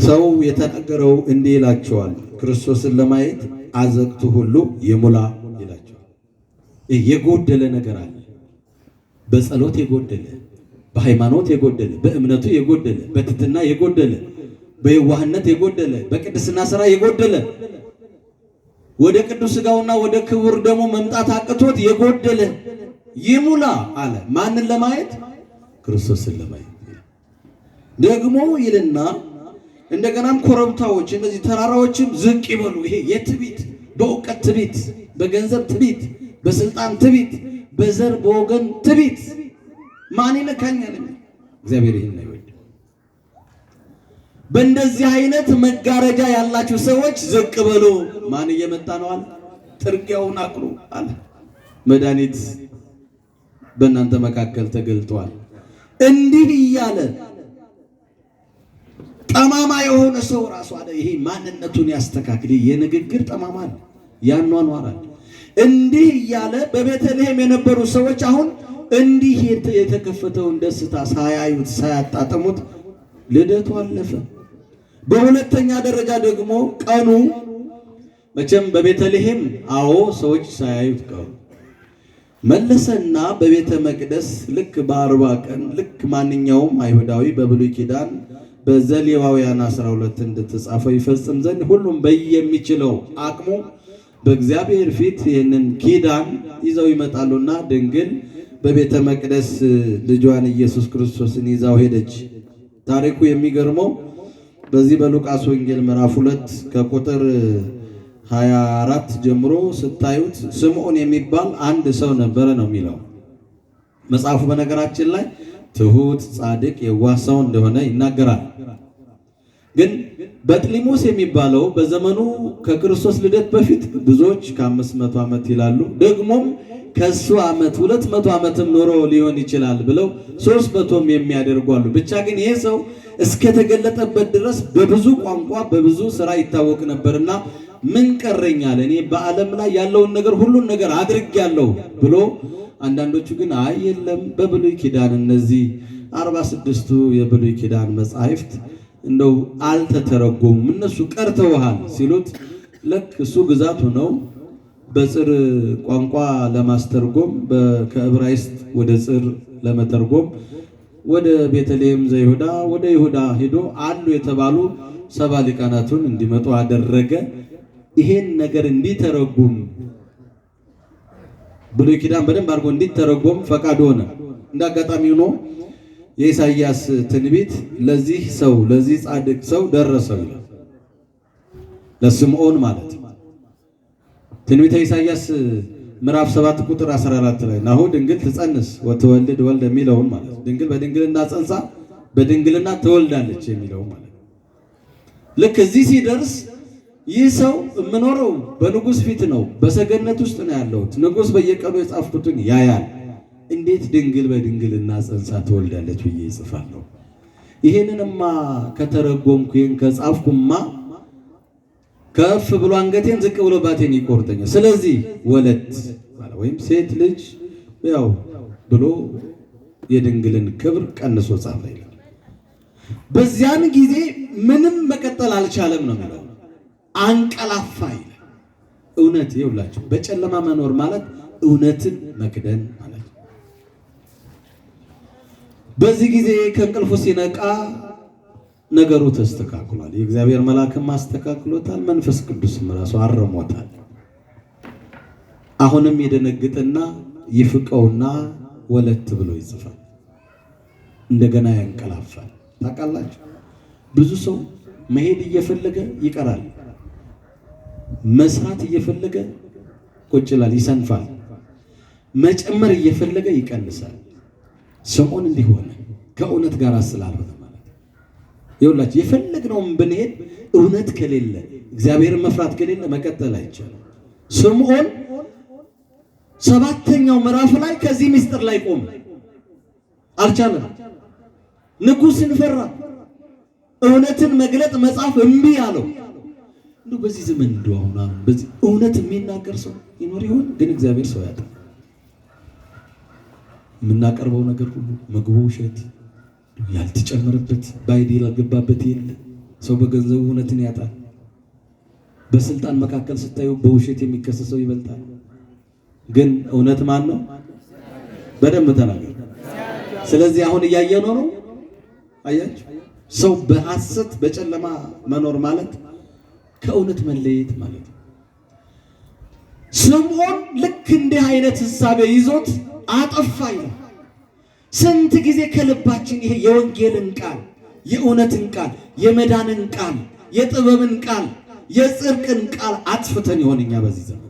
ሰው የተናገረው እንዲህ ይላቸዋል፣ ክርስቶስን ለማየት አዘቅቱ ሁሉ ይሙላ ይላቸዋል። የጎደለ ነገር አለ። በጸሎት የጎደለ፣ በሃይማኖት የጎደለ፣ በእምነቱ የጎደለ፣ በትሕትና የጎደለ፣ በየዋህነት የጎደለ፣ በቅድስና ሥራ የጎደለ፣ ወደ ቅዱስ ሥጋውና ወደ ክቡር ደሙ መምጣት አቅቶት የጎደለ ይሙላ አለ። ማንን ለማየት? ክርስቶስን ለማየት። ደግሞ ይልና እንደገናም ኮረብታዎች እነዚህ ተራራዎችም ዝቅ ይበሉ። ይሄ የትዕቢት፣ በእውቀት ትዕቢት፣ በገንዘብ ትዕቢት፣ በስልጣን ትዕቢት፣ በዘር በወገን ትዕቢት ማን ይነካኛል? እግዚአብሔር ይህን አይወድ። በእንደዚህ አይነት መጋረጃ ያላችሁ ሰዎች ዝቅ በሉ። ማን እየመጣ ነው አለ? ጥርጊያውን አቅኑ አለ። መድኃኒት በእናንተ መካከል ተገልጧል። እንዲህ እያለ ጠማማ የሆነ ሰው ራሱ አለ ይሄ ማንነቱን ያስተካክል። የንግግር ጠማማ አለ፣ ያኗኗር አለ። እንዲህ እያለ በቤተልሔም የነበሩ ሰዎች አሁን እንዲህ የተከፈተውን ደስታ ሳያዩት ሳያጣጥሙት ልደቱ አለፈ። በሁለተኛ ደረጃ ደግሞ ቀኑ መቼም በቤተልሔም ሰዎች ሳያዩት ቀኑ መለሰና በቤተ መቅደስ ልክ በ40 ቀን ልክ ማንኛውም አይሁዳዊ በብሉይ ኪዳን በዘሌዋውያን 12 እንደተጻፈው ይፈጽም ዘንድ ሁሉም በየሚችለው አቅሙ በእግዚአብሔር ፊት ይህንን ኪዳን ይዘው ይመጣሉና ድንግል በቤተ መቅደስ ልጇን ኢየሱስ ክርስቶስን ይዛው ሄደች። ታሪኩ የሚገርመው በዚህ በሉቃስ ወንጌል ምዕራፍ 2 ከቁጥር 24 ጀምሮ ስታዩት ስምዖን የሚባል አንድ ሰው ነበረ ነው የሚለው መጽሐፉ። በነገራችን ላይ ትሁት፣ ጻድቅ፣ የዋህ ሰው እንደሆነ ይናገራል። ግን በጥሊሞስ የሚባለው በዘመኑ ከክርስቶስ ልደት በፊት ብዙዎች ከ500 ዓመት ይላሉ፣ ደግሞም ከሱ ዓመት 200 ዓመትም ኖሮ ሊሆን ይችላል ብለው 300ም የሚያደርጓሉ። ብቻ ግን ይሄ ሰው እስከተገለጠበት ድረስ በብዙ ቋንቋ በብዙ ስራ ይታወቅ ነበርና ምን ቀረኛል እኔ በዓለም ላይ ያለውን ነገር ሁሉን ነገር አድርጌያለሁ ብሎ፣ አንዳንዶቹ ግን አይ የለም በብሉይ ኪዳን እነዚህ 46ቱ የብሉይ ኪዳን መጻሕፍት እንደው አልተተረጎሙም እነሱ ቀርተውሃል ሲሉት ለክ እሱ ግዛቱ ነው በጽር ቋንቋ ለማስተርጎም ከዕብራይስጥ ወደ ጽር ለመተርጎም ወደ ቤተልሔም ዘይሁዳ ወደ ይሁዳ ሄዶ አሉ የተባሉ 70 ሊቃናቱን እንዲመጡ አደረገ። ይሄን ነገር እንዲተረጉም ብሉይ ኪዳን በደንብ አድርጎ እንዲተረጎም ፈቃድ ሆነ። እንዳጋጣሚ ሆኖ የኢሳይያስ ትንቢት ለዚህ ሰው ለዚህ ጻድቅ ሰው ደረሰው ይላል። ለስምዖን ማለት ትንቢተ ኢሳይያስ ምዕራፍ 7 ቁጥር 14 ላይ ናሁ ድንግል ትጸንስ ወትወልድ ወልድ የሚለውን ማለት ድንግል በድንግልና ጸንሳ በድንግልና ትወልዳለች የሚለው ማለት ልክ እዚህ ሲደርስ ይህ ሰው የምኖረው በንጉሥ ፊት ነው፣ በሰገነት ውስጥ ነው ያለሁት። ንጉሥ በየቀኑ የጻፍኩትን ያያል። እንዴት ድንግል በድንግልና ጸንሳ ትወልዳለች ብዬ ይጽፋለሁ? ይሄንንማ ከተረጎምኩ ይሄን ከጻፍኩማ ከፍ ብሎ አንገቴን ዝቅ ብሎ ባቴን ይቆርጠኛል። ስለዚህ ወለት ወይም ሴት ልጅ ያው ብሎ የድንግልን ክብር ቀንሶ ጻፈ ይላል። በዚያን ጊዜ ምንም መቀጠል አልቻለም ነው የሚለው። አንቀላፋ ይላል። እውነት ይውላችሁ፣ በጨለማ መኖር ማለት እውነትን መክደን ማለት ነው። በዚህ ጊዜ ከእንቅልፉ ሲነቃ ነገሩ ተስተካክሏል። የእግዚአብሔር መልአክም አስተካክሎታል፣ መንፈስ ቅዱስም ራሱ አረሞታል። አሁንም የደነግጥና ይፍቀውና ወለት ብሎ ይጽፋል። እንደገና ያንቀላፋል። ታውቃላችሁ፣ ብዙ ሰው መሄድ እየፈለገ ይቀራል። መስራት እየፈለገ ቁጭ ይላል፣ ይሰንፋል። መጨመር እየፈለገ ይቀንሳል። ስምዖን እንዲህ ሆነ፣ ከእውነት ጋር ስላልሆነ ማለት ይኸውላችሁ፣ የፈለግነውም ብንሄድ እውነት ከሌለ እግዚአብሔርን መፍራት ከሌለ መቀጠል አይቻልም። ስምዖን 7ኛው ምዕራፍ ላይ ከዚህ ምስጢር ላይ ቆመ፣ አልቻለም። ንጉሥን ፈራ። እውነትን መግለጥ መጽሐፍ እምቢ አለው። እንደው በዚህ ዘመን እንደው አሁን በዚህ እውነት የሚናገር ሰው ይኖር ይሆን? ግን እግዚአብሔር ሰው ያጣ። የምናቀርበው ነገር ሁሉ ምግቡ ውሸት ያልተጨመረበት ባይዲ ያልገባበት የለ። ሰው በገንዘቡ እውነትን ያጣል። በስልጣን መካከል ስታዩ በውሸት የሚከሰሰው ይበልጣል። ግን እውነት ማን ነው? በደንብ ተናገር። ስለዚህ አሁን እያየነው ነው። አያችሁ፣ ሰው በሐሰት በጨለማ መኖር ማለት ከእውነት መለየት ማለት ነው። ስምዖን ልክ እንዲህ አይነት ሕሳቤ ይዞት አጠፋ ይላል። ስንት ጊዜ ከልባችን ይሄ የወንጌልን ቃል፣ የእውነትን ቃል፣ የመዳንን ቃል፣ የጥበብን ቃል፣ የጽድቅን ቃል አጥፍተን ይሆንኛ በዚህ ዘመን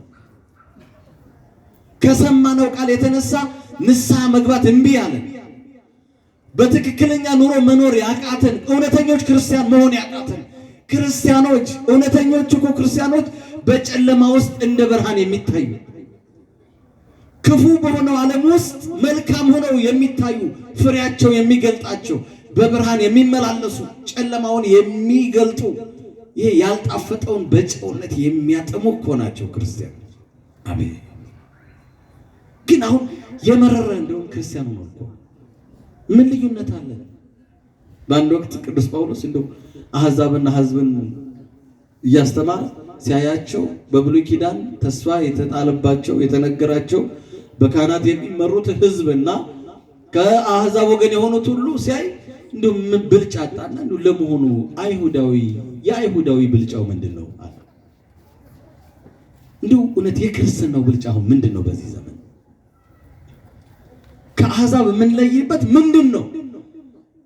ከሰማነው ቃል የተነሳ ንስሐ መግባት እምቢ አለን። በትክክለኛ ኑሮ መኖር ያቃተን፣ እውነተኞች ክርስቲያን መሆን ያቃተን ክርስቲያኖች፣ እውነተኞች እኮ ክርስቲያኖች በጨለማ ውስጥ እንደ ብርሃን የሚታዩ ክፉ በሆነው ዓለም ውስጥ መልካም ሆነው የሚታዩ ፍሬያቸው የሚገልጣቸው በብርሃን የሚመላለሱ ጨለማውን የሚገልጡ ይሄ ያልጣፈጠውን በጨውነት የሚያጠሙ እኮ ናቸው ክርስቲያኖች። አሜን። ግን አሁን የመረረ እንደውም ክርስቲያኑ ነው እኮ ምን ልዩነት አለ? በአንድ ወቅት ቅዱስ ጳውሎስ እንደው አሕዛብና ሕዝብን እያስተማረ ሲያያቸው በብሉይ ኪዳን ተስፋ የተጣለባቸው የተነገራቸው በካህናት የሚመሩት ሕዝብና ከአሕዛብ ወገን የሆኑት ሁሉ ሲያይ እንደው ብልጫ አጣና እንደው ለመሆኑ የአይሁዳዊ ብልጫው ምንድን ነው አለ። እንደው እውነት የክርስትናው ብልጫ አሁን ምንድን ነው? በዚህ ዘመን ከአሕዛብ የምንለይበት ምንድን ነው?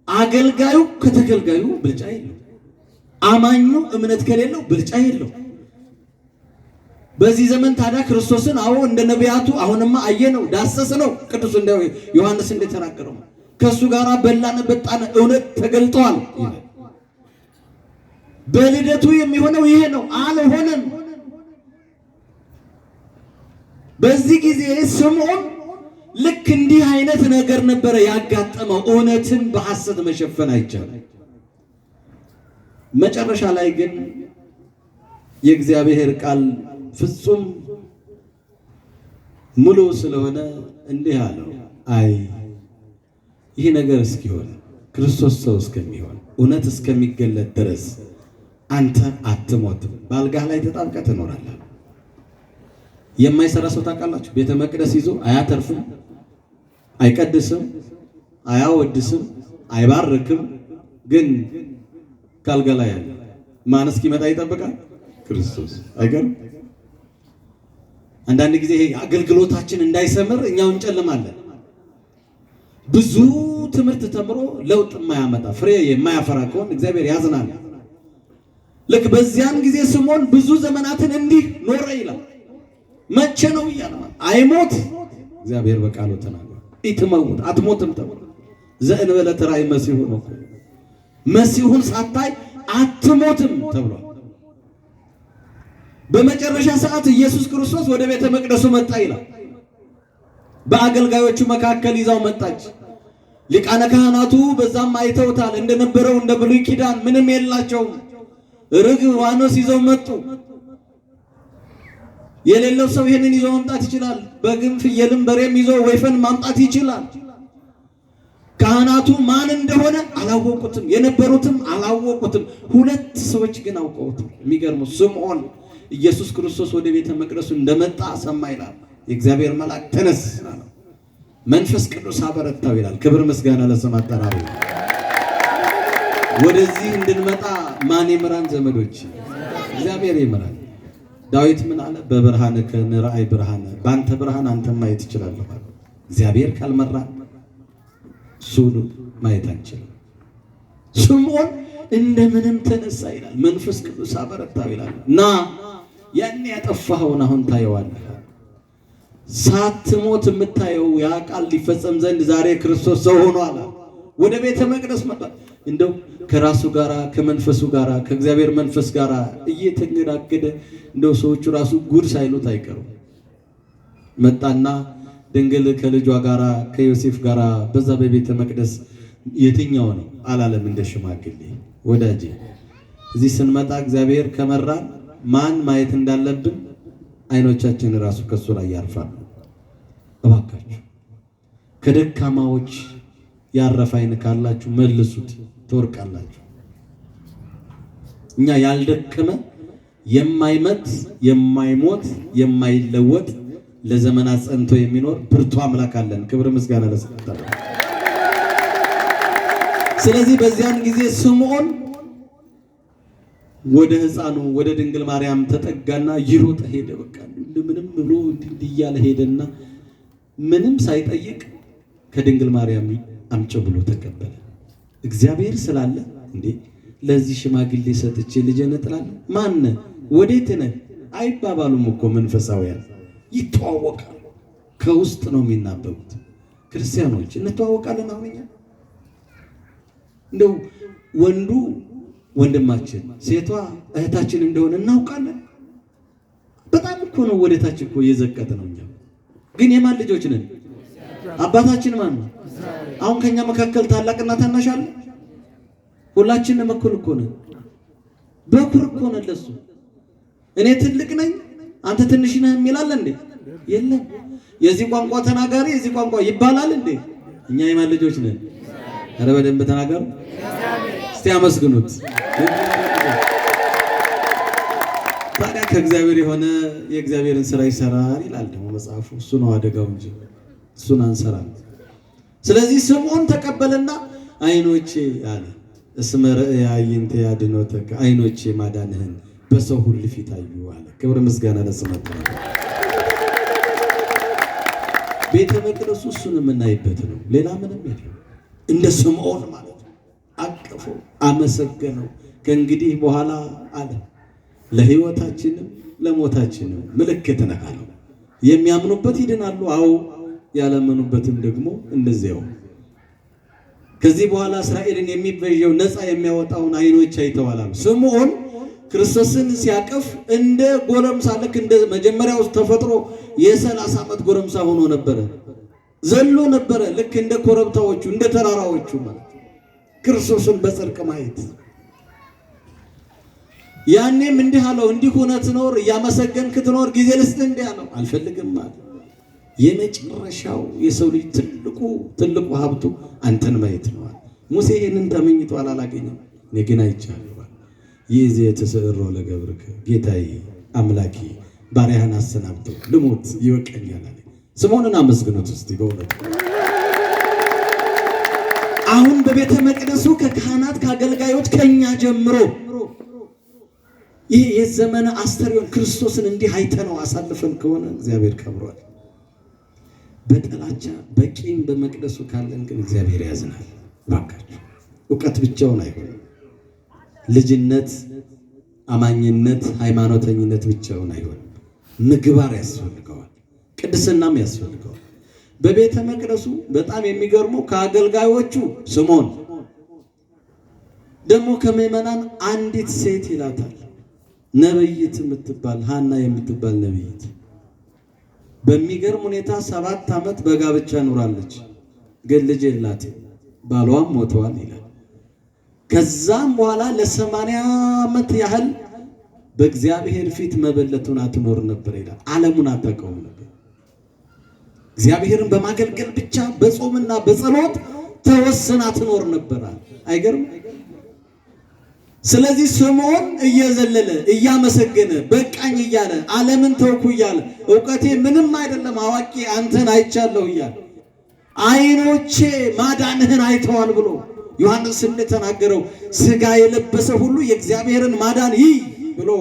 አገልጋዩ ከተገልጋዩ ብልጫ የለው። አማኙ እምነት ከሌለው ብልጫ የለው። በዚህ ዘመን ታዲያ ክርስቶስን አዎ እንደ ነቢያቱ አሁንማ አየነው፣ ዳሰስነው። ቅዱስ እንደ ዮሐንስ እንደተናገረው ከሱ ጋር በላን በጣን፣ እውነት ተገልጧል ይላል። በልደቱ የሚሆነው ይሄ ነው። አልሆነም። በዚህ ጊዜ ስምዖን ልክ እንዲህ አይነት ነገር ነበረ ያጋጠመው። እውነትን በሐሰት መሸፈን አይቻልም። መጨረሻ ላይ ግን የእግዚአብሔር ቃል ፍጹም ሙሉ ስለሆነ እንዲህ አለው፣ አይ ይህ ነገር እስኪሆን ክርስቶስ ሰው እስከሚሆን እውነት እስከሚገለጥ ድረስ አንተ አትሞትም፣ በአልጋህ ላይ ተጣብቀህ ትኖራለህ። የማይሰራ ሰው ታውቃላችሁ? ቤተ መቅደስ ይዞ አያተርፍም፣ አይቀድስም፣ አያወድስም፣ አይባርክም። ግን ካልጋ ላይ ያለ ማን እስኪመጣ ይጠብቃል? ክርስቶስ። አይገርም? አንዳንድ ጊዜ ይሄ አገልግሎታችን እንዳይሰምር እኛው እንጨልማለን። ብዙ ትምህርት ተምሮ ለውጥ የማያመጣ ፍሬ የማያፈራ ከሆነ እግዚአብሔር ያዝናል። ልክ በዚያን ጊዜ ስምዖን ብዙ ዘመናትን እንዲህ ኖረ ይላል። መቼ ነው እያለ አይሞት እግዚአብሔር በቃሉ ተናግሯል። ኢትመውት አትሞትም ተብሎ ዘእንበለ ተራእይ መሲሁ ነው። መሲሁን ሳታይ አትሞትም ተብሏል። በመጨረሻ ሰዓት ኢየሱስ ክርስቶስ ወደ ቤተ መቅደሱ መጣ ይላል። በአገልጋዮቹ መካከል ይዛው መጣች። ሊቃነ ካህናቱ በዛም አይተውታል። እንደነበረው እንደ ብሉይ ኪዳን ምንም የላቸውም። ርግብ ዋኖስ ይዘው መጡ። የሌለው ሰው ይሄንን ይዞ መምጣት ይችላል። በግም ፍየልም በሬም ይዞ ወይፈን ማምጣት ይችላል። ካህናቱ ማን እንደሆነ አላወቁትም፣ የነበሩትም አላወቁትም። ሁለት ሰዎች ግን አውቀውት። የሚገርመው ስምዖን ኢየሱስ ክርስቶስ ወደ ቤተ መቅደሱ እንደመጣ ሰማ ይላል። የእግዚአብሔር መልአክ ተነስ አለው፣ መንፈስ ቅዱስ አበረታው ይላል። ክብር ምስጋና ለስም አጠራሩ። ወደዚህ እንድንመጣ ማን ይምራን? ዘመዶች እግዚአብሔር ይምራል። ዳዊት ምን አለ? በብርሃንከ ንርአይ ብርሃነ፣ በአንተ ብርሃን አንተ ማየት ትችላለህ። እግዚአብሔር ካልመራ እሱን ማየት አንችልም። ስምዖን እንደምንም ተነሳ ይላል። መንፈስ ቅዱስ አበረታው ይላል። እና ያን ያጠፋኸውን አሁን ታየዋለህ። ሳትሞት የምታየው ያ ቃል ሊፈጸም ዘንድ ዛሬ ክርስቶስ ሰው ሆኗል። ወደ ቤተ መቅደስ መጣ። እንደው ከራሱ ጋራ ከመንፈሱ ጋራ ከእግዚአብሔር መንፈስ ጋራ እየተንገዳገደ እንደው ሰዎቹ ራሱ ጉድ ሳይሉት አይቀሩም። መጣና ድንግል ከልጇ ጋራ ከዮሴፍ ጋራ በዛ በቤተ መቅደስ የትኛው ነው አላለም። እንደ ሽማግሌ ወዳጄ፣ እዚህ ስንመጣ እግዚአብሔር ከመራን ማን ማየት እንዳለብን አይኖቻችን ራሱ ከሱ ላይ ያርፋሉ። እባካችሁ ከደካማዎች ያረፈ አይን ካላችሁ መልሱት፣ ትወርቃላችሁ። እኛ ያልደከመ የማይመት የማይሞት የማይለወጥ ለዘመናት ጸንቶ የሚኖር ብርቱ አምላክ አለን። ክብር ምስጋና ለሰጠው። ስለዚህ በዚያን ጊዜ ስምዖን ወደ ሕፃኑ ወደ ድንግል ማርያም ተጠጋና ይሮጥ ሄደ። በቃ ምንም ብሎ እያለ ሄደና ምንም ሳይጠይቅ ከድንግል ማርያም አምጪ ብሎ ተቀበለ። እግዚአብሔር ስላለ እንዴ ለዚህ ሽማግሌ ሰጥቼ ልጄን እጥላለሁ? ማን ወዴት ነህ አይባባሉም እኮ መንፈሳውያን ይተዋወቃሉ። ከውስጥ ነው የሚናበቡት። ክርስቲያኖች እንተዋወቃለን። አሁን እኛ እንደው ወንዱ ወንድማችን ሴቷ እህታችን እንደሆነ እናውቃለን። በጣም እኮ ነው ወደታች እኮ እየዘቀጥ ነው። እኛ ግን የማን ልጆች ነን? አባታችን ማን ነው? አሁን ከኛ መካከል ታላቅና ታናሽ አለ? ሁላችንም እኩል እኮ ነን። በኩር እኮ ነን ለሱ። እኔ ትልቅ ነኝ አንተ ትንሽ ነህ የሚላል እንዴ? የለም። የዚህ ቋንቋ ተናጋሪ የዚህ ቋንቋ ይባላል እንዴ? እኛ የማን ልጆች ነን? ኧረ በደንብ ተናገሩ እስቲ፣ አመስግኑት። ታዲያ ከእግዚአብሔር የሆነ የእግዚአብሔርን ስራ ይሰራል ይላል ደግሞ መጽሐፉ። እሱ ነው አደጋው እንጂ እሱን አንሰራም። ስለዚህ ስምዖን ተቀበለና አይኖቼ አለ እስመ ርዕየ አዕይንተ ያድኅኖተከ፣ አይኖቼ ማዳንህን በሰው ሁሉ ፊት አዩ አለ። ክብር ምስጋና ለስምህ። ቤተ መቅደሱ እሱን የምናይበት ነው፣ ሌላ ምንም የለም። እንደ ስምዖን ማለት ነው። አቀፉ፣ አመሰገነው። ከእንግዲህ በኋላ አለ ለሕይወታችንም ለሞታችንም ምልክት ነህ አለው። የሚያምኑበት ይድናሉ፣ አዎ ያላመኑበትም ደግሞ እንደዚያው። ከዚህ በኋላ እስራኤልን የሚቤዠው ነፃ የሚያወጣውን አይኖች አይተዋል አሉ። ስምዖን ክርስቶስን ሲያቀፍ እንደ ጎረምሳ ልክ እንደ መጀመሪያው ተፈጥሮ የ30 ዓመት ጎረምሳ ሆኖ ነበረ። ዘሎ ነበረ ልክ እንደ ኮረብታዎቹ እንደ ተራራዎቹ ማለት ክርስቶስን በጽድቅ ማየት። ያኔም እንዲህ አለው፣ እንዲህ ሆነህ ትኖር እያመሰገንክ ትኖር ጊዜ ልስጥህ እንዲህ አለው። አልፈልግም ማለት የመጨረሻው የሰው ልጅ ትልቁ ሀብቱ አንተን ማየት ነው። ሙሴ ይህንን ተመኝቷል፣ አላገኘም። እኔ ግን አይቻለሁ። ይህ የተሰሮ ለገብርከ ጌታዬ አምላኬ ባሪያህን አሰናብተው ልሞት ይወቀኛል አለ። ስምዖንን አመስግኑት እስቲ በእውነት። አሁን በቤተ መቅደሱ ከካህናት ከአገልጋዮች ከኛ ጀምሮ ይህ የዘመነ አስተርእዮን ክርስቶስን እንዲህ አይተነው አሳልፈን ከሆነ እግዚአብሔር ከብሯል። በጥላቻ በቂም በመቅደሱ ካለን ግን እግዚአብሔር ያዝናል። ባካችሁ እውቀት ብቻውን አይሆንም። ልጅነት፣ አማኝነት፣ ሃይማኖተኝነት ብቻውን አይሆንም። ምግባር ያስፈልገዋል፣ ቅድስናም ያስፈልገዋል። በቤተ መቅደሱ በጣም የሚገርመው ከአገልጋዮቹ ስምዖን ደግሞ ከምዕመናን አንዲት ሴት ይላታል፣ ነብይት የምትባል ሐና የምትባል ነብይት በሚገርም ሁኔታ 7 ዓመት በጋብቻ ኖራለች፣ ግን ልጅ የላትም፣ ባሏም ሞተዋል ይላል። ከዛም በኋላ ለ80 ዓመት ያህል በእግዚአብሔር ፊት መበለቱን አትኖር ነበር ይላል። ዓለሙን አታውቀውም ነበር። እግዚአብሔርን በማገልገል ብቻ በጾምና በጸሎት ተወስና ትኖር ነበር። አይገርም? ስለዚህ ስምዖን እየዘለለ እያመሰገነ በቃኝ እያለ ዓለምን ተውኩ እያለ እውቀቴ ምንም አይደለም አዋቂ አንተን አይቻለሁ እያለ ዓይኖቼ ማዳንህን አይተዋል ብሎ ዮሐንስ እንደተናገረው ሥጋ የለበሰ ሁሉ የእግዚአብሔርን ማዳን ይይ ብሎ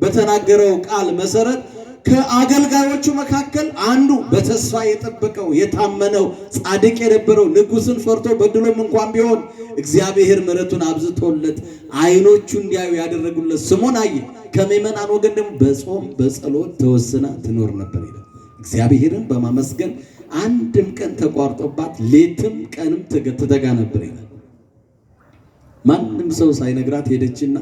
በተናገረው ቃል መሰረት ከአገልጋዮቹ መካከል አንዱ በተስፋ የጠበቀው የታመነው ጻድቅ የነበረው ንጉሥን ፈርቶ በድሎም እንኳን ቢሆን እግዚአብሔር ምሕረቱን አብዝቶለት ዓይኖቹ እንዲያዩ ያደረጉለት ስምዖን አየ። ከምዕመናን ወገን ደግሞ በጾም በጸሎት ተወስና ትኖር ነበር ይላል። እግዚአብሔርን በማመስገን አንድም ቀን ተቋርጦባት ሌትም ቀንም ትተጋ ነበር ይላል። ማንም ሰው ሳይነግራት ሄደችና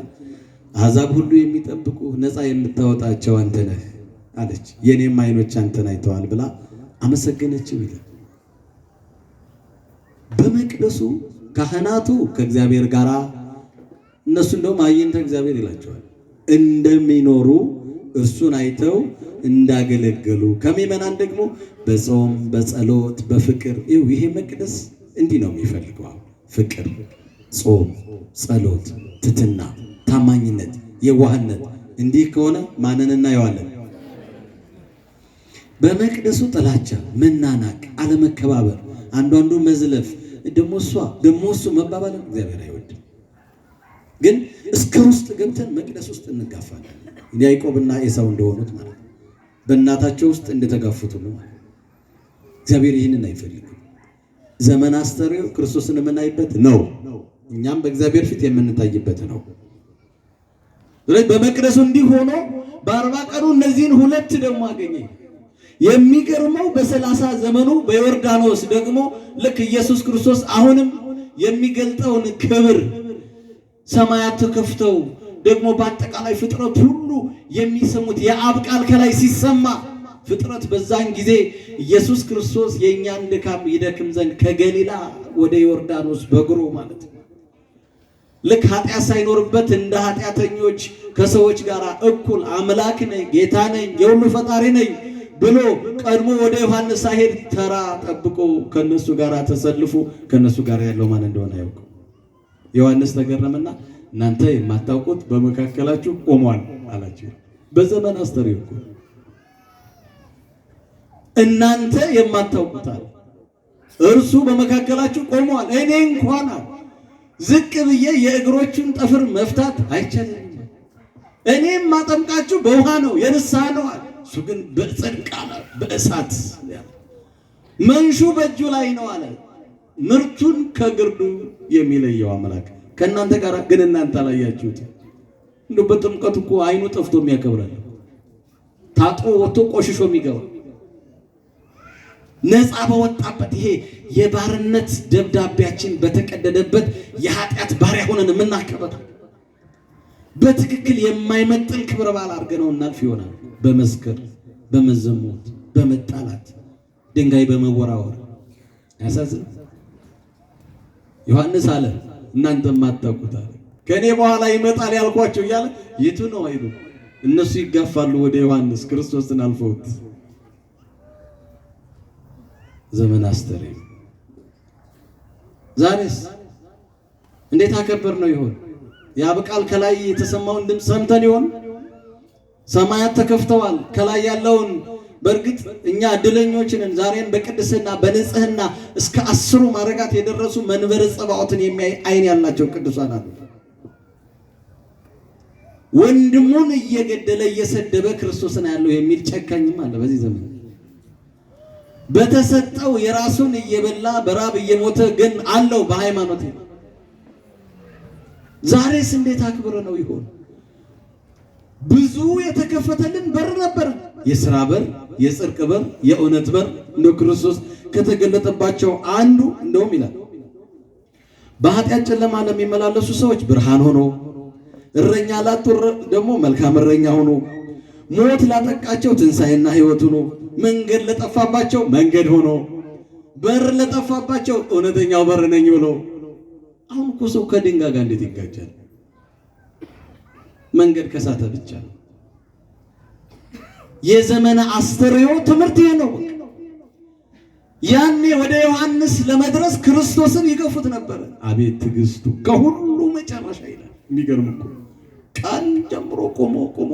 አሕዛብ ሁሉ የሚጠብቁ ነፃ የምታወጣቸው አንተ ነህ አለች። የኔም ዓይኖች አንተን አይተዋል ብላ አመሰገነችው ይላል። በመቅደሱ ካህናቱ ከእግዚአብሔር ጋር እነሱ እንደውም አየንተ እግዚአብሔር ይላቸዋል እንደሚኖሩ እርሱን አይተው እንዳገለገሉ ከምዕመናን ደግሞ በጾም በጸሎት በፍቅር ይሄ መቅደስ እንዲህ ነው የሚፈልገው። ፍቅር፣ ጾም፣ ጸሎት፣ ትትና፣ ታማኝነት፣ የዋህነት እንዲህ ከሆነ ማንን እናየዋለን? በመቅደሱ ጥላቻ፣ መናናቅ፣ አለመከባበር፣ አንዱ መዝለፍ፣ ደሞ እሱ መባባል እግዚአብሔር አይወድም። ግን እስከ ውስጥ ገብተን መቅደስ ውስጥ እንጋፋለን። ያዕቆብና ኤሳው እንደሆኑት ማለት ነው። በእናታቸው ውስጥ እንደተጋፉት ሁሉ ማለት ነው። እግዚአብሔር ይህንን አይፈልግም። ዘመን አስተርእዮ ክርስቶስን የምናይበት ነው። እኛም በእግዚአብሔር ፊት የምንታይበት ነው። ስለዚህ በመቅደሱ እንዲህ ሆኖ በ40 ቀኑ እነዚህን ሁለት ደግሞ አገኘ። የሚገርመው በ30 ዘመኑ በዮርዳኖስ ደግሞ ልክ ኢየሱስ ክርስቶስ አሁንም የሚገልጠውን ክብር ሰማያት ተከፍተው ደግሞ በአጠቃላይ ፍጥረት ሁሉ የሚሰሙት የአብ ቃል ከላይ ሲሰማ ፍጥረት በዛን ጊዜ ኢየሱስ ክርስቶስ የእኛን ድካም ይደክም ዘንድ ከገሊላ ወደ ዮርዳኖስ በእግሩ ማለት ነው ልክ ኃጢአት ሳይኖርበት እንደ ኃጢአተኞች ከሰዎች ጋር እኩል አምላክ ነኝ ጌታ ነኝ የሁሉ ፈጣሪ ነኝ ብሎ ቀድሞ ወደ ዮሐንስ ሳይሄድ ተራ ጠብቆ ከነሱ ጋር ተሰልፎ ከነሱ ጋር ያለው ማን እንደሆነ ያውቁ። ዮሐንስ ተገረመና እናንተ የማታውቁት በመካከላችሁ ቆሟል አላችሁ። በዘመን አስተርእዮ እናንተ የማታውቁት አለ እርሱ በመካከላችሁ ቆሟል። እኔ እንኳን ዝቅ ብዬ የእግሮቹን ጠፍር መፍታት አይቻልም። እኔም ማጠምቃችሁ በውሃ ነው የንስሐ ነው አለ። እሱ ግን በጽድቅ አለ በእሳት መንሹ በእጁ ላይ ነው አለ። ምርቱን ከግርዱ የሚለየው አምላክ ከእናንተ ጋር ግን እናንተ አላያችሁት። እንደው በጥምቀት እኮ አይኑ ጠፍቶ የሚያከብራል ታጥቦ ወጥቶ ቆሽሾ የሚገባ ነፃ በወጣበት ይሄ የባርነት ደብዳቤያችን በተቀደደበት የኃጢአት ባሪያ ሆነን የምናከብር በትክክል የማይመጥን ክብረ በዓል አድርገነው እናልፍ ይሆናል። በመስከር በመዘሞት በመጣላት ድንጋይ በመወራወር ያሳዝን። ዮሐንስ አለ እናንተ ማታውቁት አለ ከኔ በኋላ ይመጣል ያልኳቸው እያለ የቱ ነው አይሉ እነሱ ይጋፋሉ ወደ ዮሐንስ ክርስቶስን አልፈውት። ዘመን አስተርእዮ ዛሬስ እንዴት አከበር ነው ይሆን? የአብ ቃል ከላይ የተሰማውን ድምፅ ሰምተን ይሆን? ሰማያት ተከፍተዋል። ከላይ ያለውን በእርግጥ እኛ እድለኞች ነን። ዛሬን በቅድስና በንጽህና እስከ 10 ማዕረጋት የደረሱ መንበረ ጸባዖትን የሚያይ ዓይን ያላቸው ቅዱሳን አሉ። ወንድሙን እየገደለ እየሰደበ ክርስቶስን ያለው የሚል ጨካኝም አለ በዚህ ዘመን። በተሰጠው የራሱን እየበላ በራብ እየሞተ ግን አለው በሃይማኖት። ዛሬስ እንዴት አክብረ ነው ይሆን? ብዙ የተከፈተልን በር ነበር። የሥራ በር፣ የጽድቅ በር፣ የእውነት በር እንደ ክርስቶስ ከተገለጠባቸው አንዱ እንደውም ይላል በኃጢአት ጨለማ ለሚመላለሱ ሰዎች ብርሃን ሆኖ፣ እረኛ ላጡ ደግሞ መልካም እረኛ ሆኖ፣ ሞት ላጠቃቸው ትንሣኤና ሕይወት ሆኖ፣ መንገድ ለጠፋባቸው መንገድ ሆኖ፣ በር ለጠፋባቸው እውነተኛው በር ነኝ ብሎ። አሁን እኮ ሰው ከድንጋይ ጋር እንዴት ይጋጫል? መንገድ ከሳተ ብቻ። የዘመነ አስተርእዮ ትምህርት ይሄ ነው። ያኔ ወደ ዮሐንስ ለመድረስ ክርስቶስን ይገፉት ነበር። አቤት ትዕግስቱ ከሁሉ መጨረሻ ይላል። የሚገርም እኮ ቀን ጀምሮ ቆሞ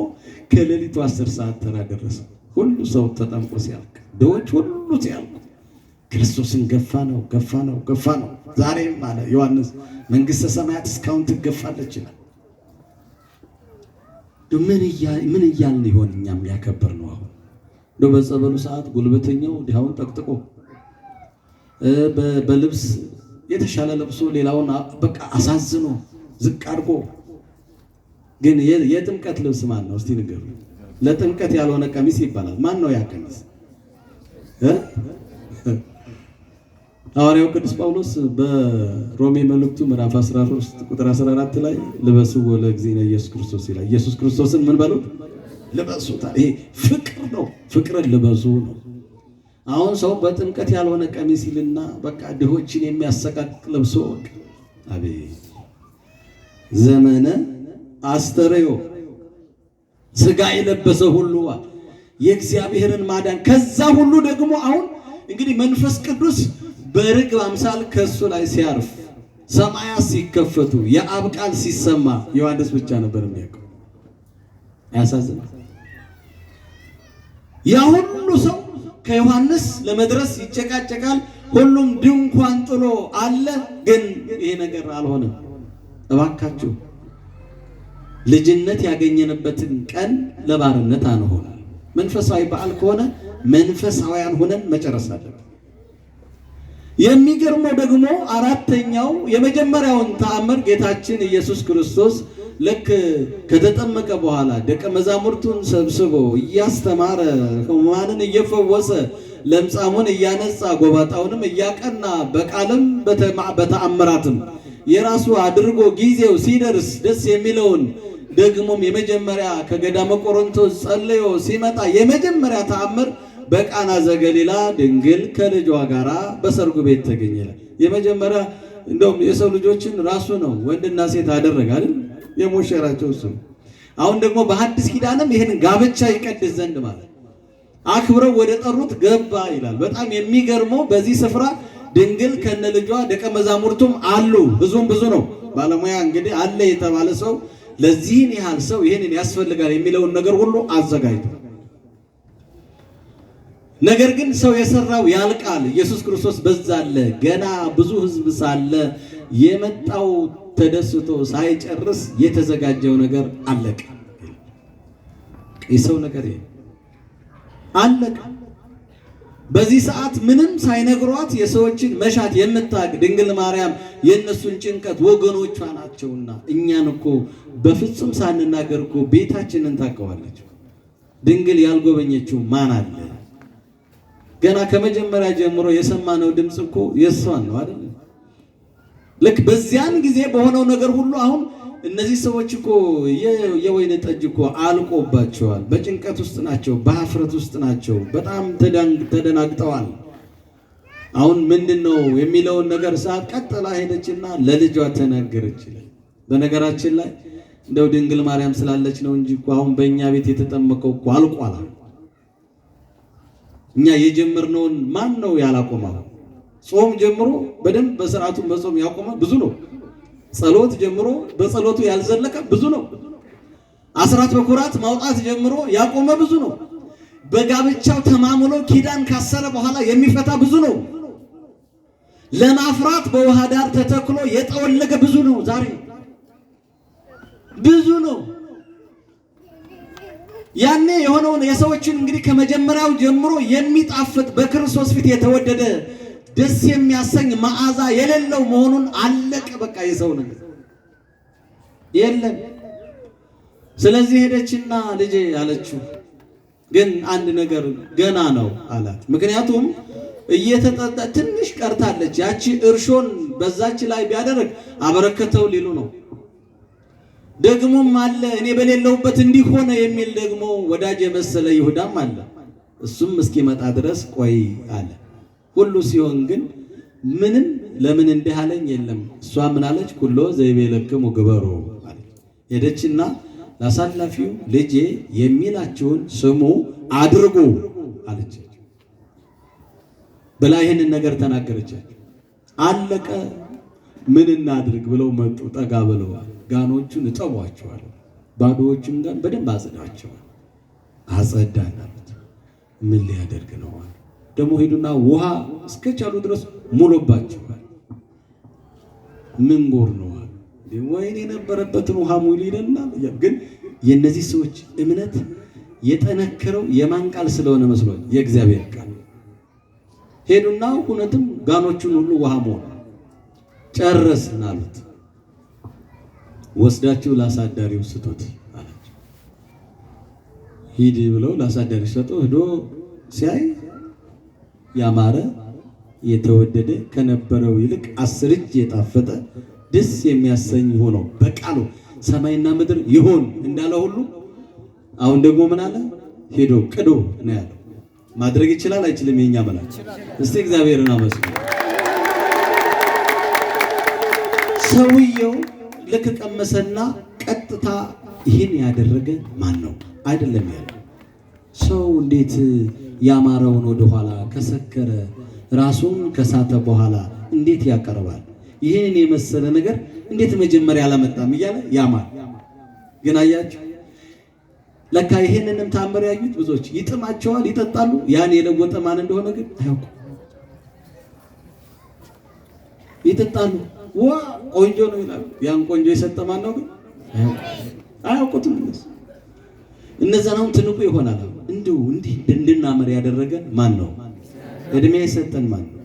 ከሌሊቱ 10 ሰዓት ተራ ደረሰ። ሁሉ ሰው ተጠምቆ ሲያልቅ፣ ደዎች ሁሉ ሲያልቁ ክርስቶስን ገፋ ነው። ዛሬም አለ ዮሐንስ መንግሥተ ሰማያት እስካሁን ትገፋለች ይላል። ምን እያልን ይሆን እኛም ያከበር ነው? አሁን እንደው በጸበሉ ሰዓት ጉልበተኛው ድሃውን ጠቅጥቆ በልብስ የተሻለ ለብሶ ሌላውን በቃ አሳዝኖ ዝቅ አድርጎ። ግን የጥምቀት ልብስ ማን ነው? እስቲ ንገሩ። ለጥምቀት ያልሆነ ቀሚስ ይባላል። ማን ነው ያ ቀሚስ? ሐዋርያው ቅዱስ ጳውሎስ በሮሜ መልእክቱ ምዕራፍ 13 ቁጥር 14 ላይ ልበሱ ለእግዚእነ ኢየሱስ ክርስቶስ ይላል። ኢየሱስ ክርስቶስን ምን በሉት? ልበሱት። ይሄ ፍቅር ነው። ፍቅርን ልበሱ ነው። አሁን ሰው በጥምቀት ያልሆነ ቀሚስ ይልና በቃ ድሆችን የሚያሰቃቅ ለብሶ አቤት ዘመነ አስተርእዮ ሥጋ የለበሰ ሁሉ የእግዚአብሔርን ማዳን ከዛ ሁሉ ደግሞ አሁን እንግዲህ መንፈስ ቅዱስ በርግብ አምሳል ከሱ ላይ ሲያርፍ ሰማያት ሲከፈቱ የአብ ቃል ሲሰማ ዮሐንስ ብቻ ነበር የሚያውቀው። ያሳዝናል። ያ ሁሉ ሰው ከዮሐንስ ለመድረስ ይጨቃጨቃል። ሁሉም ድንኳን ጥሎ አለ። ግን ይሄ ነገር አልሆነም። እባካችሁ ልጅነት ያገኘንበትን ቀን ለባርነት አንሆን። መንፈሳዊ በዓል ከሆነ መንፈሳውያን ሆነን መጨረስ አለብን። የሚገርመው ደግሞ አራተኛው የመጀመሪያውን ተአምር ጌታችን ኢየሱስ ክርስቶስ ልክ ከተጠመቀ በኋላ ደቀ መዛሙርቱን ሰብስቦ እያስተማረ ሕሙማንን እየፈወሰ ለምጻሙን እያነጻ ጎባጣውንም እያቀና በቃልም በተአምራትም የራሱ አድርጎ ጊዜው ሲደርስ ደስ የሚለውን ደግሞም የመጀመሪያ ከገዳመ ቆሮንቶስ ጸልዮ ሲመጣ የመጀመሪያ ተአምር በቃና ዘገሊላ ድንግል ከልጇ ጋራ በሰርጉ ቤት ተገኘለ። የመጀመሪያ እንደውም የሰው ልጆችን ራሱ ነው ወንድና ሴት አደረገ አይደል? የሞሸራቸው እሱ። አሁን ደግሞ በሐዲስ ኪዳንም ይሄን ጋብቻ ይቀድስ ዘንድ ማለት አክብረው ወደ ጠሩት ገባ ይላል። በጣም የሚገርመው በዚህ ስፍራ ድንግል ከነ ልጇ ደቀ መዛሙርቱም አሉ። ብዙም ብዙ ነው። ባለሙያ እንግዲህ አለ የተባለ ሰው ለዚህን ያህል ሰው ይሄንን ያስፈልጋል የሚለውን ነገር ሁሉ አዘጋጅቶ ነገር ግን ሰው የሰራው ያልቃል። ኢየሱስ ክርስቶስ በዛለ ገና ብዙ ሕዝብ ሳለ የመጣው ተደስቶ ሳይጨርስ የተዘጋጀው ነገር አለቀ። የሰው ነገር አለቀ። በዚህ ሰዓት ምንም ሳይነግሯት የሰዎችን መሻት የምታውቅ ድንግል ማርያም የእነሱን ጭንቀት ወገኖቿ ናቸውና እኛን እኮ በፍጹም ሳንናገር እኮ ቤታችንን ታውቀዋለች። ድንግል ያልጎበኘችው ማን አለ? ገና ከመጀመሪያ ጀምሮ የሰማነው ድምፅ እኮ የሷን ነው አይደል? ልክ በዚያን ጊዜ በሆነው ነገር ሁሉ አሁን እነዚህ ሰዎች እኮ የወይን ጠጅ እኮ አልቆባቸዋል። በጭንቀት ውስጥ ናቸው፣ በአፍረት ውስጥ ናቸው። በጣም ተደናግጠዋል። አሁን ምንድነው የሚለውን ነገር ሰዓት ቀጥላ ሄደችና ለልጇ ተናገረች። በነገራችን ላይ እንደው ድንግል ማርያም ስላለች ነው እንጂ እኮ አሁን በእኛ ቤት የተጠመቀው እኮ አልቋል። እኛ የጀመርነውን ማን ነው ያላቆመው? ጾም ጀምሮ በደንብ በስርዓቱ መጾም ያቆመ ብዙ ነው። ጸሎት ጀምሮ በጸሎቱ ያልዘለቀ ብዙ ነው። አስራት በኩራት ማውጣት ጀምሮ ያቆመ ብዙ ነው። በጋብቻው ተማምሎ ኪዳን ካሰረ በኋላ የሚፈታ ብዙ ነው። ለማፍራት በውሃ ዳር ተተክሎ የጠወለገ ብዙ ነው። ዛሬ ብዙ ነው። ያኔ የሆነውን የሰዎችን እንግዲህ ከመጀመሪያው ጀምሮ የሚጣፍጥ በክርስቶስ ፊት የተወደደ ደስ የሚያሰኝ መዓዛ የሌለው መሆኑን አለቀ። በቃ የሰው ነገር የለም። ስለዚህ ሄደችና ልጄ አለችው፣ ግን አንድ ነገር ገና ነው አላት። ምክንያቱም እየተጠጣ ትንሽ ቀርታለች። ያቺ እርሾን በዛች ላይ ቢያደርግ አበረከተው ሊሉ ነው። ደግሞም አለ እኔ በሌለውበት እንዲሆነ የሚል ደግሞ ወዳጅ የመሰለ ይሁዳም አለ። እሱም እስኪመጣ ድረስ ቆይ አለ። ሁሉ ሲሆን ግን ምንም ለምን እንዲህ አለኝ የለም። እሷ ምን አለች? ኩሎ ዘይቤለክሙ ግበሩ አለች። ሄደችና ላሳላፊው ልጄ የሚላችሁን ስሙ አድርጉ አለች ብላ ይህንን ነገር ተናገረቻቸው። አለቀ። ምን እናድርግ ብለው መጡ። ጠጋ ብለዋል። ጋኖቹን እጠቧቸዋል፣ ባዶዎቹን ጋር በደንብ አጽዳቸዋል። አጸዳን አሉት። ምን ሊያደርግ ነው? ደግሞ ሄዱና ውሃ እስከቻሉ ድረስ ሙሉባቸዋል። ምን ጎር ነው? ወይኔ የነበረበትን ውሃ ሙሉ ይደና። ግን የነዚህ ሰዎች እምነት የጠነከረው የማን ቃል ስለሆነ መስሎኝ የእግዚአብሔር ቃል። ሄዱና እውነትም ጋኖቹን ሁሉ ውሃ ሞሉ። ጨረስን አሉት። ወስዳችሁ ላሳዳሪው ስጡት አላቸው። ሂድ ብለው ላሳዳሪው ሰጡ። ሄዶ ሲያይ ያማረ የተወደደ ከነበረው ይልቅ 10 እጅ የጣፈጠ ደስ የሚያሰኝ ሆኖ በቃሉ ሰማይና ምድር ይሆን እንዳለ ሁሉ አሁን ደግሞ ምን አለ? ሄዶ ቅዶ ነው ያለው። ማድረግ ይችላል አይችልም? የኛ መላእክት እስቲ እግዚአብሔርን አመስግኑ። ሰውየው ልክ ቀመሰና ቀጥታ ይህን ያደረገ ማን ነው? አይደለም ያለው ሰው እንዴት ያማረውን ወደ ኋላ ከሰከረ ራሱን ከሳተ በኋላ እንዴት ያቀርባል? ይህንን የመሰለ ነገር እንዴት መጀመሪያ አላመጣም እያለ ያማል። ግን አያችሁ ለካ ይህንንም ታምር ያዩት ብዙዎች ይጥማቸዋል፣ ይጠጣሉ። ያን የለወጠ ማን እንደሆነ ግን አያውቁ። ይጠጣሉ፣ ዋ ቆንጆ ነው ይላሉ። ያን ቆንጆ የሰጠ ማን ነው ግን አያውቁትም። እነዛን አሁን ትንቁ ይሆናል። እንዲሁ እንዲህ እንድናመር ያደረገን ማን ነው? እድሜ የሰጠን ማን ነው?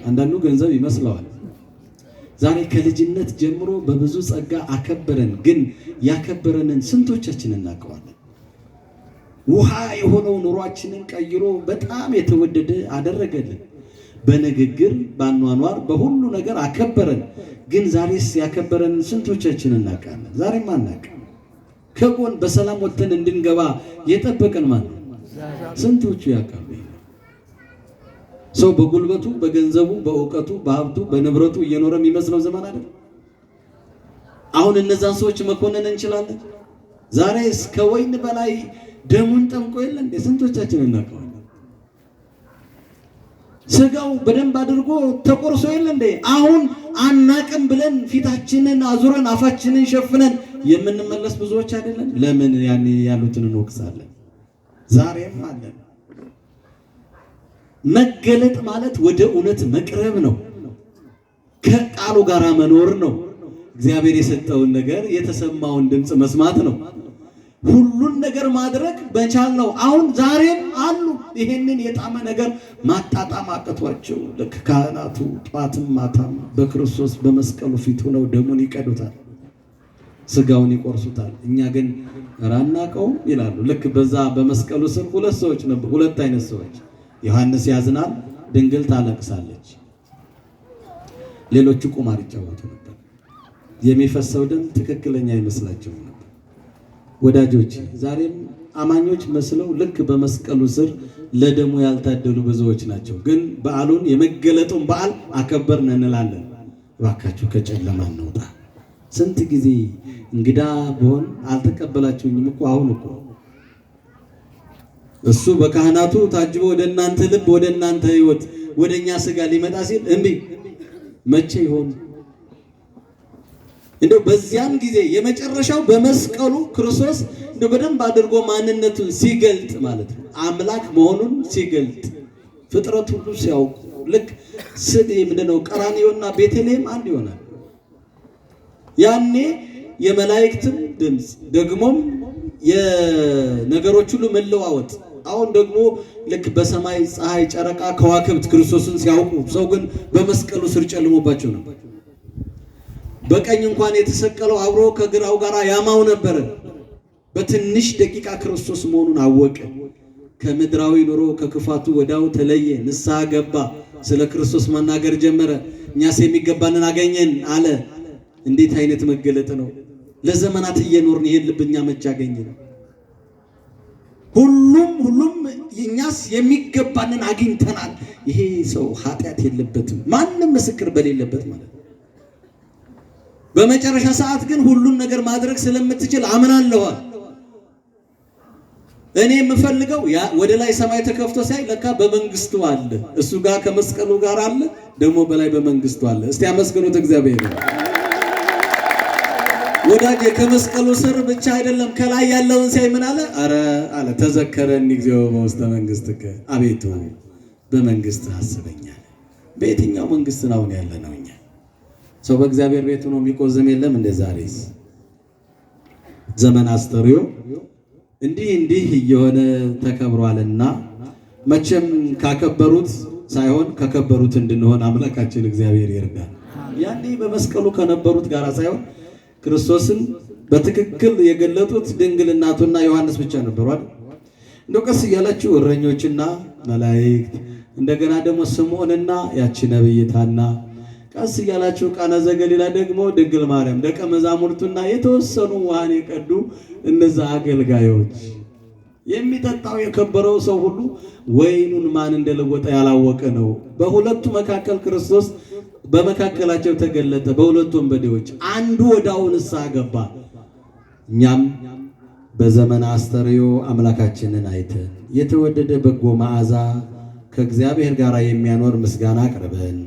አንዳንዱ ገንዘብ ይመስለዋል። ዛሬ ከልጅነት ጀምሮ በብዙ ጸጋ አከበረን። ግን ያከበረንን ስንቶቻችን እናውቀዋለን? ውሃ የሆነው ኑሯችንን ቀይሮ በጣም የተወደደ አደረገልን። በንግግር ባኗኗር በሁሉ ነገር አከበረን። ግን ዛሬስ ያከበረንን ስንቶቻችን እናውቃለን? ዛሬም አናውቅም። ከጎን በሰላም ወጥተን እንድንገባ የጠበቀን ማን ነው? ስንቶቹ ያውቃሉ? ሰው በጉልበቱ በገንዘቡ በእውቀቱ በሀብቱ በንብረቱ እየኖረ የሚመስለው ዘመን አይደል? አሁን እነዛን ሰዎች መኮነን እንችላለን? ዛሬ እስከ ወይን በላይ ደሙን ጠምቆ የለ እንዴ? ስንቶቻችን እናውቀዋለን? ስጋው በደንብ አድርጎ ተቆርሶ የለ እንዴ? አሁን አናቅም ብለን ፊታችንን አዙረን አፋችንን ሸፍነን የምንመለስ ብዙዎች አይደለን? ለምን ያኔ ያሉትን እንወቅሳለን? ዛሬም አለን። መገለጥ ማለት ወደ እውነት መቅረብ ነው። ከቃሉ ጋር መኖር ነው። እግዚአብሔር የሰጠውን ነገር የተሰማውን ድምፅ መስማት ነው። ሁሉን ነገር ማድረግ በቻል ነው። አሁን ዛሬም አሉ ይሄንን የጣመ ነገር ማጣጣም አቅቷቸው ልክ ካህናቱ ጧትም ማታም በክርስቶስ በመስቀሉ ፊት ሆነው ደሙን ይቀዱታል፣ ስጋውን ይቆርሱታል። እኛ ግን ራናቀው ይላሉ። ልክ በዛ በመስቀሉ ስር ሁለት አይነት ሰዎች ዮሐንስ ያዝናል፣ ድንግል ታለቅሳለች። ሌሎቹ ቁማር ይጫወቱ ነበር። የሚፈሰው ደም ትክክለኛ አይመስላቸውም ነበር። ወዳጆች ዛሬም አማኞች መስለው ልክ በመስቀሉ ስር ለደሙ ያልታደሉ ብዙዎች ናቸው። ግን በዓሉን የመገለጡን በዓል አከበርን እንላለን። እባካችሁ ከጨለማ እንውጣ። ስንት ጊዜ እንግዳ ብሆን አልተቀበላችሁኝም እኮ አሁን እኮ እሱ በካህናቱ ታጅቦ ወደ እናንተ ልብ ወደ እናንተ ሕይወት ወደኛ ስጋ ሊመጣ ሲል እምቢ መቼ ይሆን? እንደው በዚያም ጊዜ የመጨረሻው በመስቀሉ ክርስቶስ እንደው በደንብ አድርጎ ማንነቱን ሲገልጥ ማለት ነው። አምላክ መሆኑን ሲገልጥ ፍጥረት ሁሉ ሲያውቁ ልክ ምንድነው ቀራንዮና ቤተልሔም አንድ ይሆናል። ያኔ የመላእክትም ድምፅ ደግሞም የነገሮች ሁሉ መለዋወጥ። አሁን ደግሞ ልክ በሰማይ ፀሐይ፣ ጨረቃ፣ ከዋክብት ክርስቶስን ሲያውቁ ሰው ግን በመስቀሉ ስር ጨልሞባቸው ነው። በቀኝ እንኳን የተሰቀለው አብሮ ከግራው ጋር ያማው ነበር። በትንሽ ደቂቃ ክርስቶስ መሆኑን አወቀ። ከምድራዊ ኑሮ ከክፋቱ ወዳው ተለየ፣ ንስሐ ገባ፣ ስለ ክርስቶስ መናገር ጀመረ። እኛስ የሚገባንን አገኘን አለ። እንዴት አይነት መገለጥ ነው! ለዘመናት እየኖርን ይሄን ልብኛ መቼ አገኘን? ሁሉም እኛስ የሚገባንን አግኝተናል። ይሄ ሰው ኃጢአት የለበትም፣ ማንም ምስክር በሌለበት ማለት ነው። በመጨረሻ ሰዓት ግን ሁሉን ነገር ማድረግ ስለምትችል አምናለኋል። እኔ የምፈልገው ወደ ላይ ሰማይ ተከፍቶ ሳይ ለካ በመንግስቱ አለ፣ እሱ ጋር ከመስቀሉ ጋር አለ፣ ደግሞ በላይ በመንግስቱ አለ። እስቲ አመስግኑት እግዚአብሔር። ወዳጄ ከመስቀሉ ስር ብቻ አይደለም ከላይ ያለውን ሳይ ምን አለ? አለ ተዘከረኒ እግዚኦ በውስተ መንግሥትከ፣ አቤቱ በመንግስት አስበኛል። በየትኛው መንግስት ነው ያለ ነው? እኛ ሰው በእግዚአብሔር ቤት ሆኖ የሚቆዝም የለም። እንደ ዛሬስ ዘመን አስተርእዮ እንዲህ እየሆነ ተከብሯልና መቼም ካከበሩት ሳይሆን ከከበሩት እንድንሆን አምላካችን እግዚአብሔር ይርዳል። ያኔ በመስቀሉ ከነበሩት ጋር ሳይሆን ክርስቶስን በትክክል የገለጡት ድንግል እናቱና ዮሐንስ ብቻ ነበሩ አይደል? እንደው ቀስ እያላችሁ እረኞችና መላእክት እንደገና ደግሞ ስምዖንና ያቺ ነብይት ሐና ቀስ እያላችሁ ቃና ዘገሊላ ደግሞ ድንግል ማርያም ደቀ መዛሙርቱና የተወሰኑ ውሃን የቀዱ እነዛ አገልጋዮች። የሚጠጣው የከበረው ሰው ሁሉ ወይኑን ማን እንደለወጠ ያላወቀ ነው። በሁለቱ መካከል ክርስቶስ በመካከላቸው ተገለጠ። በሁለቱ ወንበዴዎች አንዱ ወዲያው ንስሐ ገባ። እኛም በዘመነ አስተርእዮ አምላካችንን አይተን የተወደደ በጎ መዓዛ ከእግዚአብሔር ጋር የሚያኖር ምስጋና አቅርበን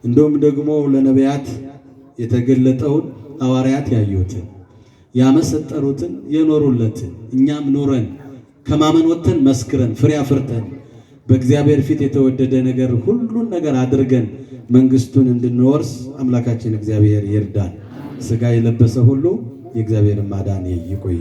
እንዲሁም ደግሞ ለነቢያት የተገለጠውን ሐዋርያት ያዩትን ያመሰጠሩትን የኖሩለትን እኛም ኖረን ከማመን ወጥተን መስክረን ፍሬ አፍርተን በእግዚአብሔር ፊት የተወደደ ነገር ሁሉን ነገር አድርገን መንግስቱን እንድንወርስ አምላካችን እግዚአብሔር ይርዳን። ሥጋ የለበሰ ሁሉ የእግዚአብሔርን ማዳን ይቆይ።